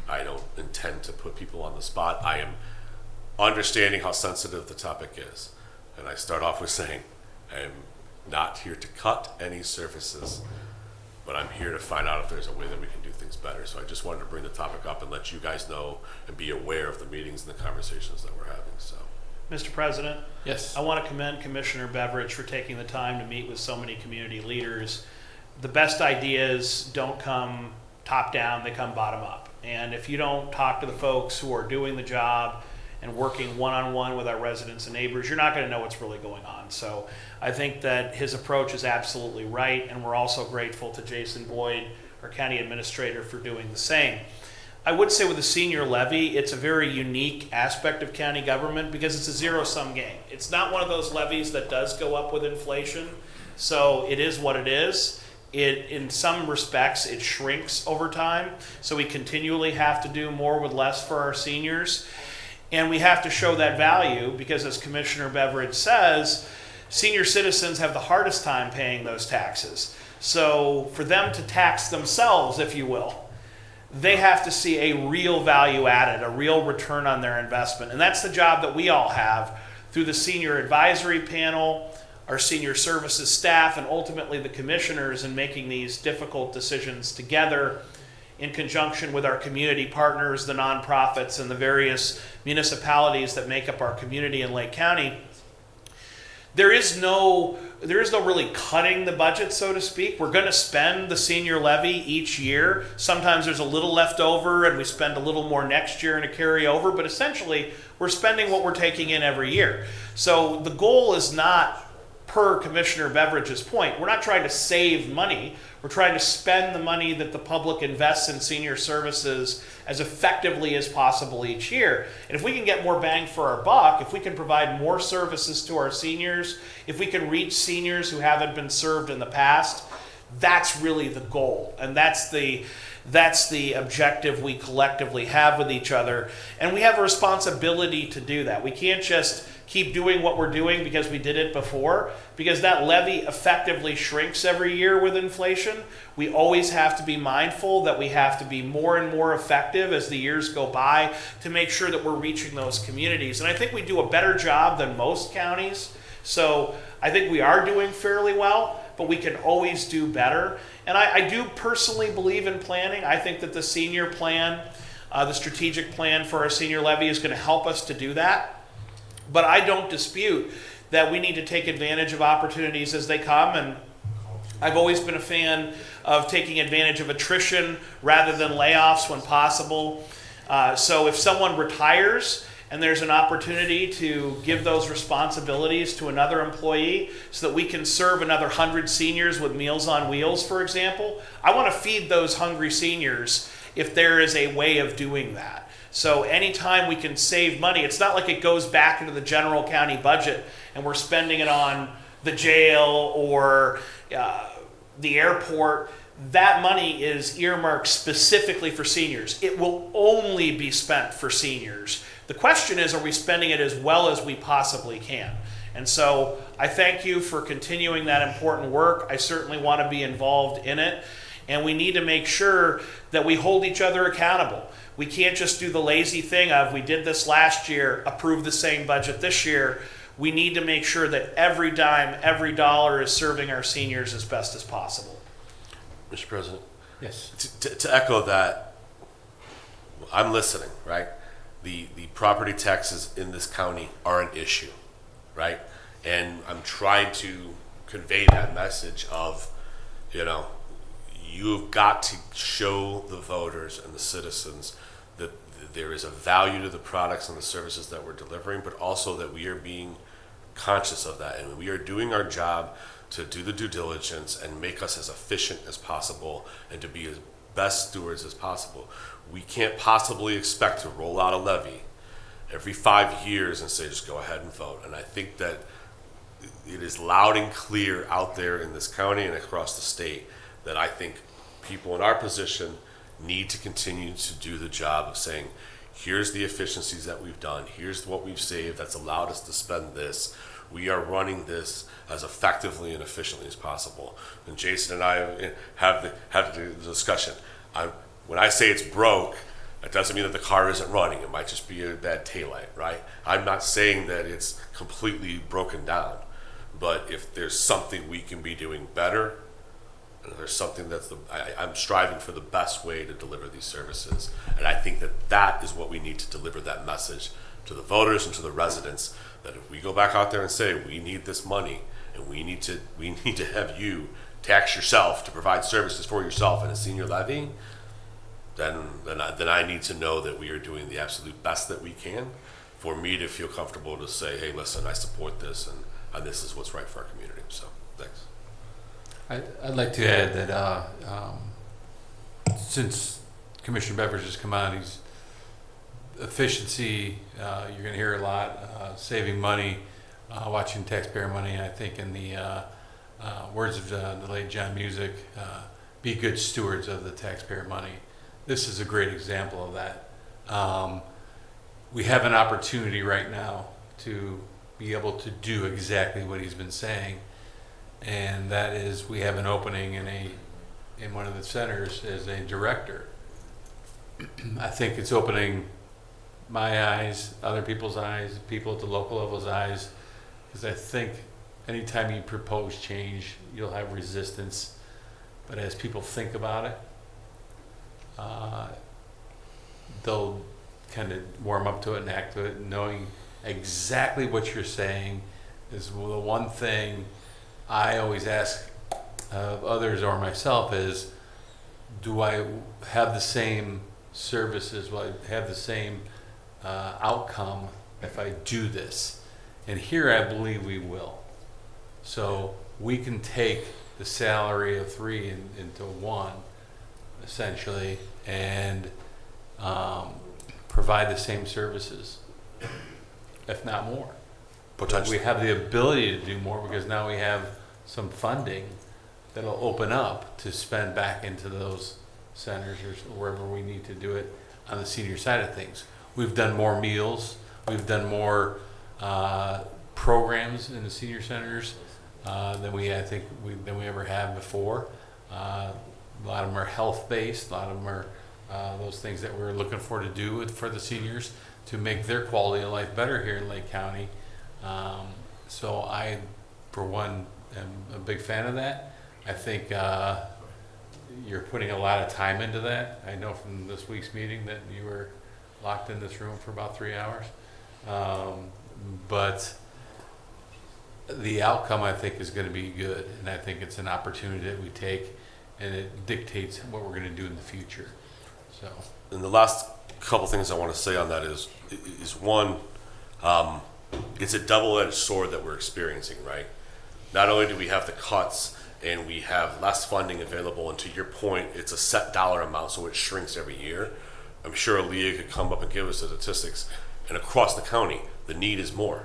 I don't intend to put people on the spot. I am understanding how sensitive the topic is. And I start off with saying, I am not here to cut any services, but I'm here to find out if there's a way that we can do things better. So I just wanted to bring the topic up and let you guys know and be aware of the meetings and the conversations that we're having. So, Mr. President, Yes. I want to commend Commissioner Beveridge for taking the time to meet with so many community leaders. The best ideas don't come top down, they come bottom up. And if you don't talk to the folks who are doing the job and working one-on-one with our residents and neighbors, you're not going to know what's really going on. So I think that his approach is absolutely right, and we're also grateful to Jason Boyd, our county administrator, for doing the same. I would say with the senior levy, it's a very unique aspect of county government because it's a zero-sum game. It's not one of those levies that does go up with inflation, so it is what it is. In some respects, it shrinks over time, so we continually have to do more with less for our seniors. And we have to show that value because, as Commissioner Beveridge says, senior citizens have the hardest time paying those taxes. So for them to tax themselves, if you will, they have to see a real value added, a real return on their investment. And that's the job that we all have through the senior advisory panel, our senior services staff, and ultimately the commissioners in making these difficult decisions together in conjunction with our community partners, the nonprofits, and the various municipalities that make up our community in Lake County. There is no really cutting the budget, so to speak. We're going to spend the senior levy each year. Sometimes there's a little left over and we spend a little more next year and a carryover, but essentially we're spending what we're taking in every year. So the goal is not, per Commissioner Beveridge's point, we're not trying to save money. We're trying to spend the money that the public invests in senior services as effectively as possible each year. And if we can get more bang for our buck, if we can provide more services to our seniors, if we can reach seniors who haven't been served in the past, that's really the goal. And that's the objective we collectively have with each other. And we have a responsibility to do that. We can't just keep doing what we're doing because we did it before, because that levy effectively shrinks every year with inflation. We always have to be mindful that we have to be more and more effective as the years go by to make sure that we're reaching those communities. And I think we do a better job than most counties. So I think we are doing fairly well, but we can always do better. And I do personally believe in planning. I think that the senior plan, the strategic plan for our senior levy is going to help us to do that. But I don't dispute that we need to take advantage of opportunities as they come. And I've always been a fan of taking advantage of attrition rather than layoffs when possible. So if someone retires and there's an opportunity to give those responsibilities to another employee so that we can serve another 100 seniors with Meals on Wheels, for example, I want to feed those hungry seniors if there is a way of doing that. So anytime we can save money, it's not like it goes back into the general county budget and we're spending it on the jail or the airport. That money is earmarked specifically for seniors. It will only be spent for seniors. The question is, are we spending it as well as we possibly can? And so I thank you for continuing that important work. I certainly want to be involved in it. And we need to make sure that we hold each other accountable. We can't just do the lazy thing of, we did this last year, approve the same budget this year. We need to make sure that every dime, every dollar is serving our seniors as best as possible. Mr. President, Yes. to echo that, I'm listening, right? The property taxes in this county are an issue, right? And I'm trying to convey that message of, you've got to show the voters and the citizens that there is a value to the products and the services that we're delivering, but also that we are being conscious of that and we are doing our job to do the due diligence and make us as efficient as possible and to be as best stewards as possible. We can't possibly expect to roll out a levy every 5 years and say, just go ahead and vote. And I think that it is loud and clear out there in this county and across the state that I think people in our position need to continue to do the job of saying, here's the efficiencies that we've done, here's what we've saved that's allowed us to spend this. We are running this as effectively and efficiently as possible. And Jason and I have the discussion. When I say it's broke, that doesn't mean that the car isn't running. It might just be a bad taillight, right? I'm not saying that it's completely broken down. But if there's something we can be doing better, and there's something that's I'm striving for the best way to deliver these services. And I think that that is what we need to deliver that message to the voters and to the residents, that if we go back out there and say, we need this money, and we need to have you tax yourself to provide services for yourself in a senior levy, then I need to know that we are doing the absolute best that we can for me to feel comfortable to say, hey, listen, I support this, and this is what's right for our community. So, thanks. I'd like to add that since Commissioner Beveridge has come on, he's efficiency, you're going to hear a lot, saving money, watching taxpayer money, and I think in the words of the late John Music, be good stewards of the taxpayer money. This is a great example of that. We have an opportunity right now to be able to do exactly what he's been saying, and that is we have an opening in one of the centers as a director. I think it's opening my eyes, other people's eyes, people at the local level's eyes, because I think anytime you propose change, you'll have resistance, but as people think about it, they'll kind of warm up to it and act to it, knowing exactly what you're saying is the one thing I always ask of others or myself is, do I have the same services, will I have the same outcome if I do this? And here I believe we will. So we can take the salary of 3 into 1, essentially, and provide the same services, if not more. Potentially. We have the ability to do more because now we have some funding that'll open up to spend back into those centers or wherever we need to do it on the senior side of things. We've done more meals. We've done more programs in the senior centers than we ever have before. A lot of them are health-based. A lot of them are those things that we're looking for to do for the seniors to make their quality of life better here in Lake County. So I, for one, am a big fan of that. I think you're putting a lot of time into that. I know from this week's meeting that you were locked in this room for about 3 hours. But the outcome, I think, is going to be good. And I think it's an opportunity that we take, and it dictates what we're going to do in the future. So. And the last couple things I want to say on that is one, it's a double-edged sword that we're experiencing, right? Not only do we have the cuts and we have less funding available, and to your point, it's a set dollar amount, so it shrinks every year. I'm sure Aaliyah could come up and give us the statistics. And across the county, the need is more,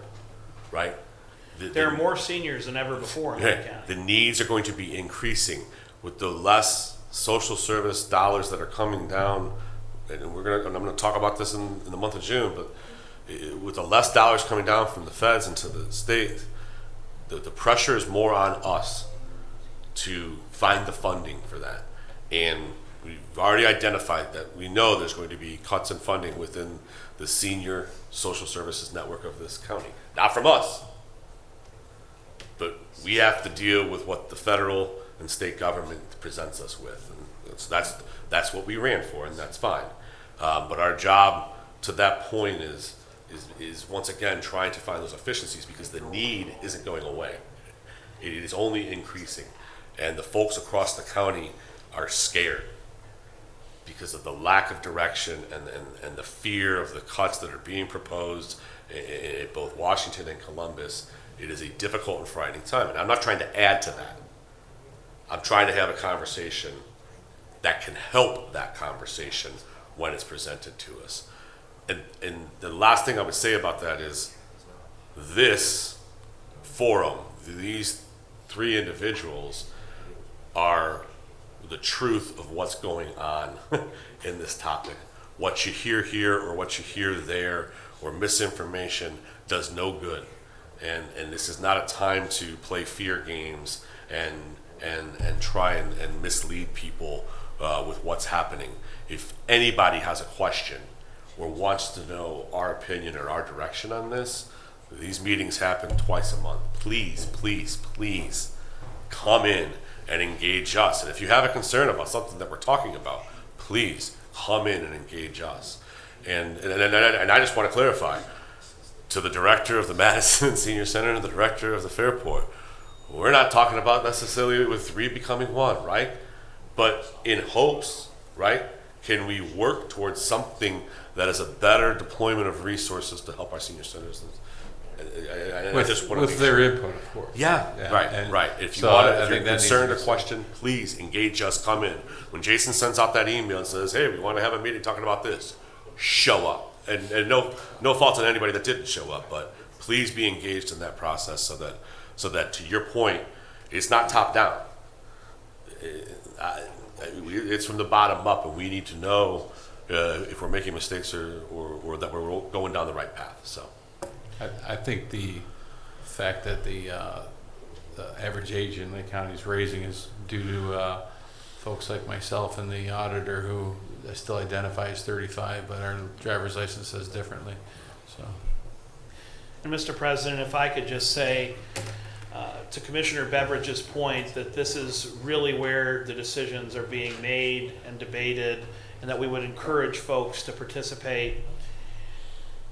right? There are more seniors than ever before in Lake County. The needs are going to be increasing with the less social service dollars that are coming down. And I'm going to talk about this in the month of June, but with the less dollars coming down from the feds into the state, the pressure is more on us to find the funding for that. And we've already identified that we know there's going to be cuts in funding within the senior social services network of this county. Not from us, but we have to deal with what the federal and state government presents us with. And that's what we ran for, and that's fine. But our job to that point is once again trying to find those efficiencies, because the need isn't going away. It is only increasing. And the folks across the county are scared because of the lack of direction and the fear of the cuts that are being proposed in both Washington and Columbus. It is a difficult and frightening time. And I'm not trying to add to that. I'm trying to have a conversation that can help that conversation when it's presented to us. And the last thing I would say about that is this forum, these three individuals are the truth of what's going on in this topic. What you hear here or what you hear there or misinformation does no good. And this is not a time to play fear games and try and mislead people with what's happening. If anybody has a question or wants to know our opinion or our direction on this, these meetings happen twice a month. Please, please, please come in and engage us. And if you have a concern about something that we're talking about, please come in and engage us. And I just want to clarify to the director of the Madison Senior Center and the director of the Fairport, we're not talking about necessarily with three becoming one, right? But in hopes, right, can we work towards something that is a better deployment of resources to help our senior centers? I just want to With make their sure. input, of course. Yeah, right, and right. If you so want, I if think you're that needs to concerned be or said. question, please engage us. Come in. When Jason sends out that email and says, "Hey, we want to have a meeting talking about this," show up. And no fault on anybody that didn't show up, but please be engaged in that process so that to your point, it's not top down. It's from the bottom up, and we need to know if we're making mistakes or that we're going down the right path. So. I think the fact that the average age in Lake County is raising is due to folks like myself and the auditor who still identify as 35, but our driver's license says differently. So, And Mr. President, if I could just say to Commissioner Beveridge's point that this is really where the decisions are being made and debated, and that we would encourage folks to participate.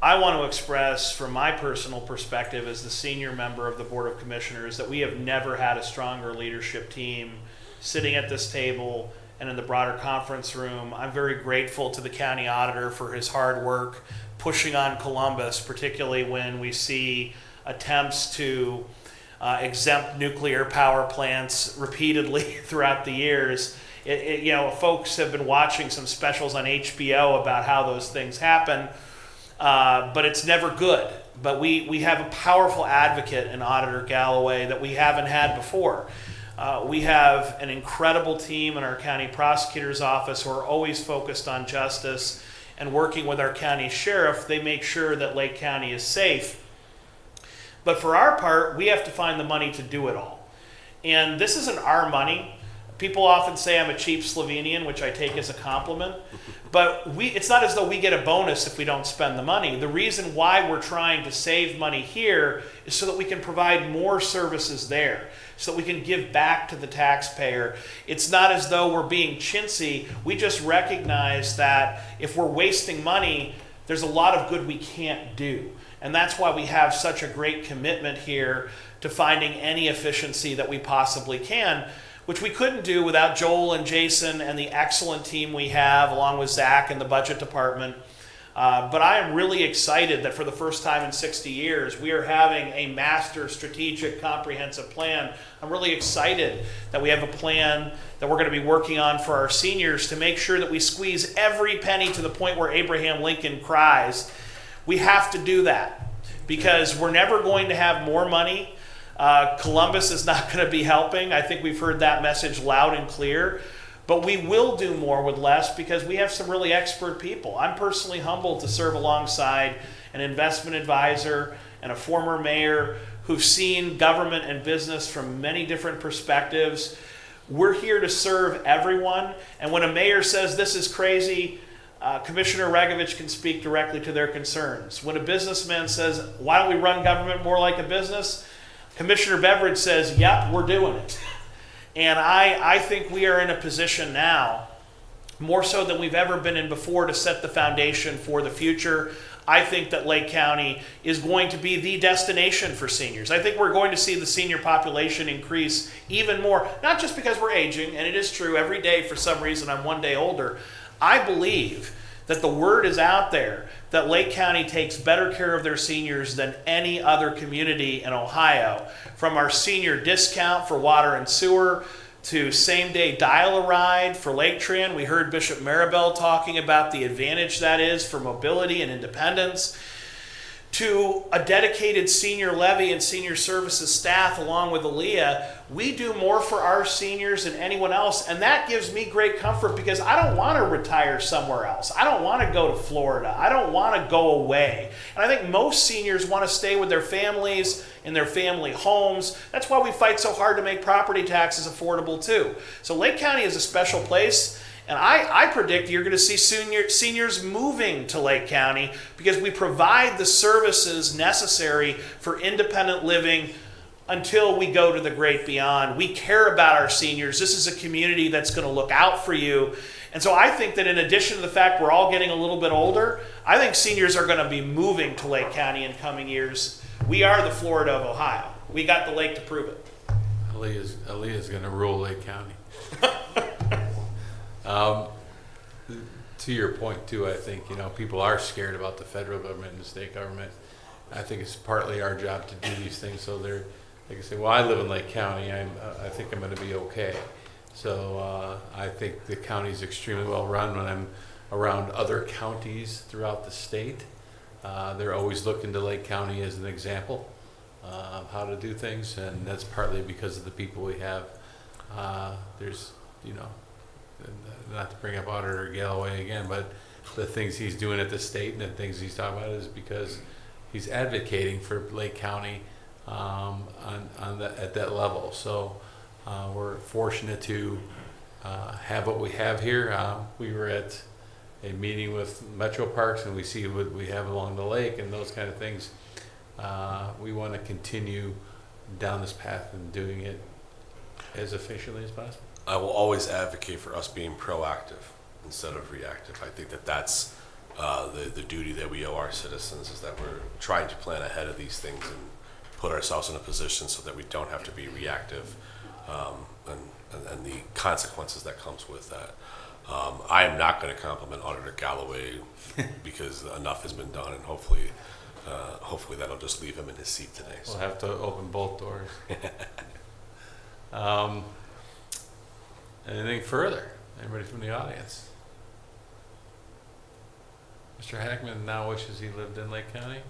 I want to express from my personal perspective as the senior member of the Board of Commissioners that we have never had a stronger leadership team sitting at this table and in the broader conference room. I'm very grateful to the county auditor for his hard work pushing on Columbus, particularly when we see attempts to exempt nuclear power plants repeatedly throughout the years. Folks have been watching some specials on HBO about how those things happen. But it's never good. But we have a powerful advocate in Auditor Galloway that we haven't had before. We have an incredible team in our county prosecutor's office who are always focused on justice, and working with our county sheriff, they make sure that Lake County is safe. But for our part, we have to find the money to do it all. And this isn't our money. People often say I'm a cheap Slovenian, which I take as a compliment. But it's not as though we get a bonus if we don't spend the money. The reason why we're trying to save money here is so that we can provide more services there, so that we can give back to the taxpayer. It's not as though we're being chintzy. We just recognize that if we're wasting money, there's a lot of good we can't do. And that's why we have such a great commitment here to finding any efficiency that we possibly can, which we couldn't do without Joel and Jason and the excellent team we have, along with Zach and the budget department. But I am really excited that for the first time in 60 years, we are having a master strategic comprehensive plan. I'm really excited that we have a plan that we're going to be working on for our seniors to make sure that we squeeze every penny to the point where Abraham Lincoln cries. We have to do that because we're never going to have more money. Columbus is not going to be helping. I think we've heard that message loud and clear. But we will do more with less because we have some really expert people. I'm personally humbled to serve alongside an investment advisor and a former mayor who've seen government and business from many different perspectives. We're here to serve everyone. And when a mayor says this is crazy, Commissioner Regovich can speak directly to their concerns. When a businessman says, why don't we run government more like a business? Commissioner Beveridge says, yep, we're doing it. And I think we are in a position now, more so than we've ever been in before, to set the foundation for the future. I think that Lake County is going to be the destination for seniors. I think we're going to see the senior population increase even more, not just because we're aging, and it is true, every day for some reason I'm one day older. I believe that the word is out there that Lake County takes better care of their seniors than any other community in Ohio. From our senior discount for water and sewer, to same-day dial-a-ride for Lake Tran. We heard Bishop Maribel talking about the advantage that is for mobility and independence, to a dedicated senior levy and senior services staff along with Aaliyah. We do more for our seniors than anyone else, and that gives me great comfort because I don't want to retire somewhere else. I don't want to go to Florida. I don't want to go away. And I think most seniors want to stay with their families in their family homes. That's why we fight so hard to make property taxes affordable too. So Lake County is a special place. And I predict you're going to see seniors moving to Lake County because we provide the services necessary for independent living until we go to the great beyond. We care about our seniors. This is a community that's going to look out for you. And so I think that in addition to the fact we're all getting a little bit older, I think seniors are going to be moving to Lake County in coming years. We are the Florida of Ohio. We got the lake to prove it. Aaliyah's going to rule Lake County. To your point too, I think, people are scared about the federal government and the state government. I think it's partly our job to do these things so they can say, well, I live in Lake County, I think I'm going to be okay. So I think the county's extremely well run. When I'm around other counties throughout the state, they're always looking to Lake County as an example of how to do things, and that's partly because of the people we have. There's, not to bring up Auditor Galloway again, but the things he's doing at the state and the things he's talking about is because he's advocating for Lake County at that level. So we're fortunate to have what we have here. We were at a meeting with Metro Parks and we see what we have along the lake and those kind of things. We want to continue down this path and doing it as efficiently as possible. I will always advocate for us being proactive instead of reactive. I think that's the duty that we owe our citizens, is that we're trying to plan ahead of these things and put ourselves in a position so that we don't have to be reactive and the consequences that comes with that. I am not going to compliment Auditor Galloway because enough has been done, and hopefully that'll just leave him in his seat today. We'll have to open both doors. Anything further? Anybody from the audience? Mr. Hackman now wishes he lived in Lake County.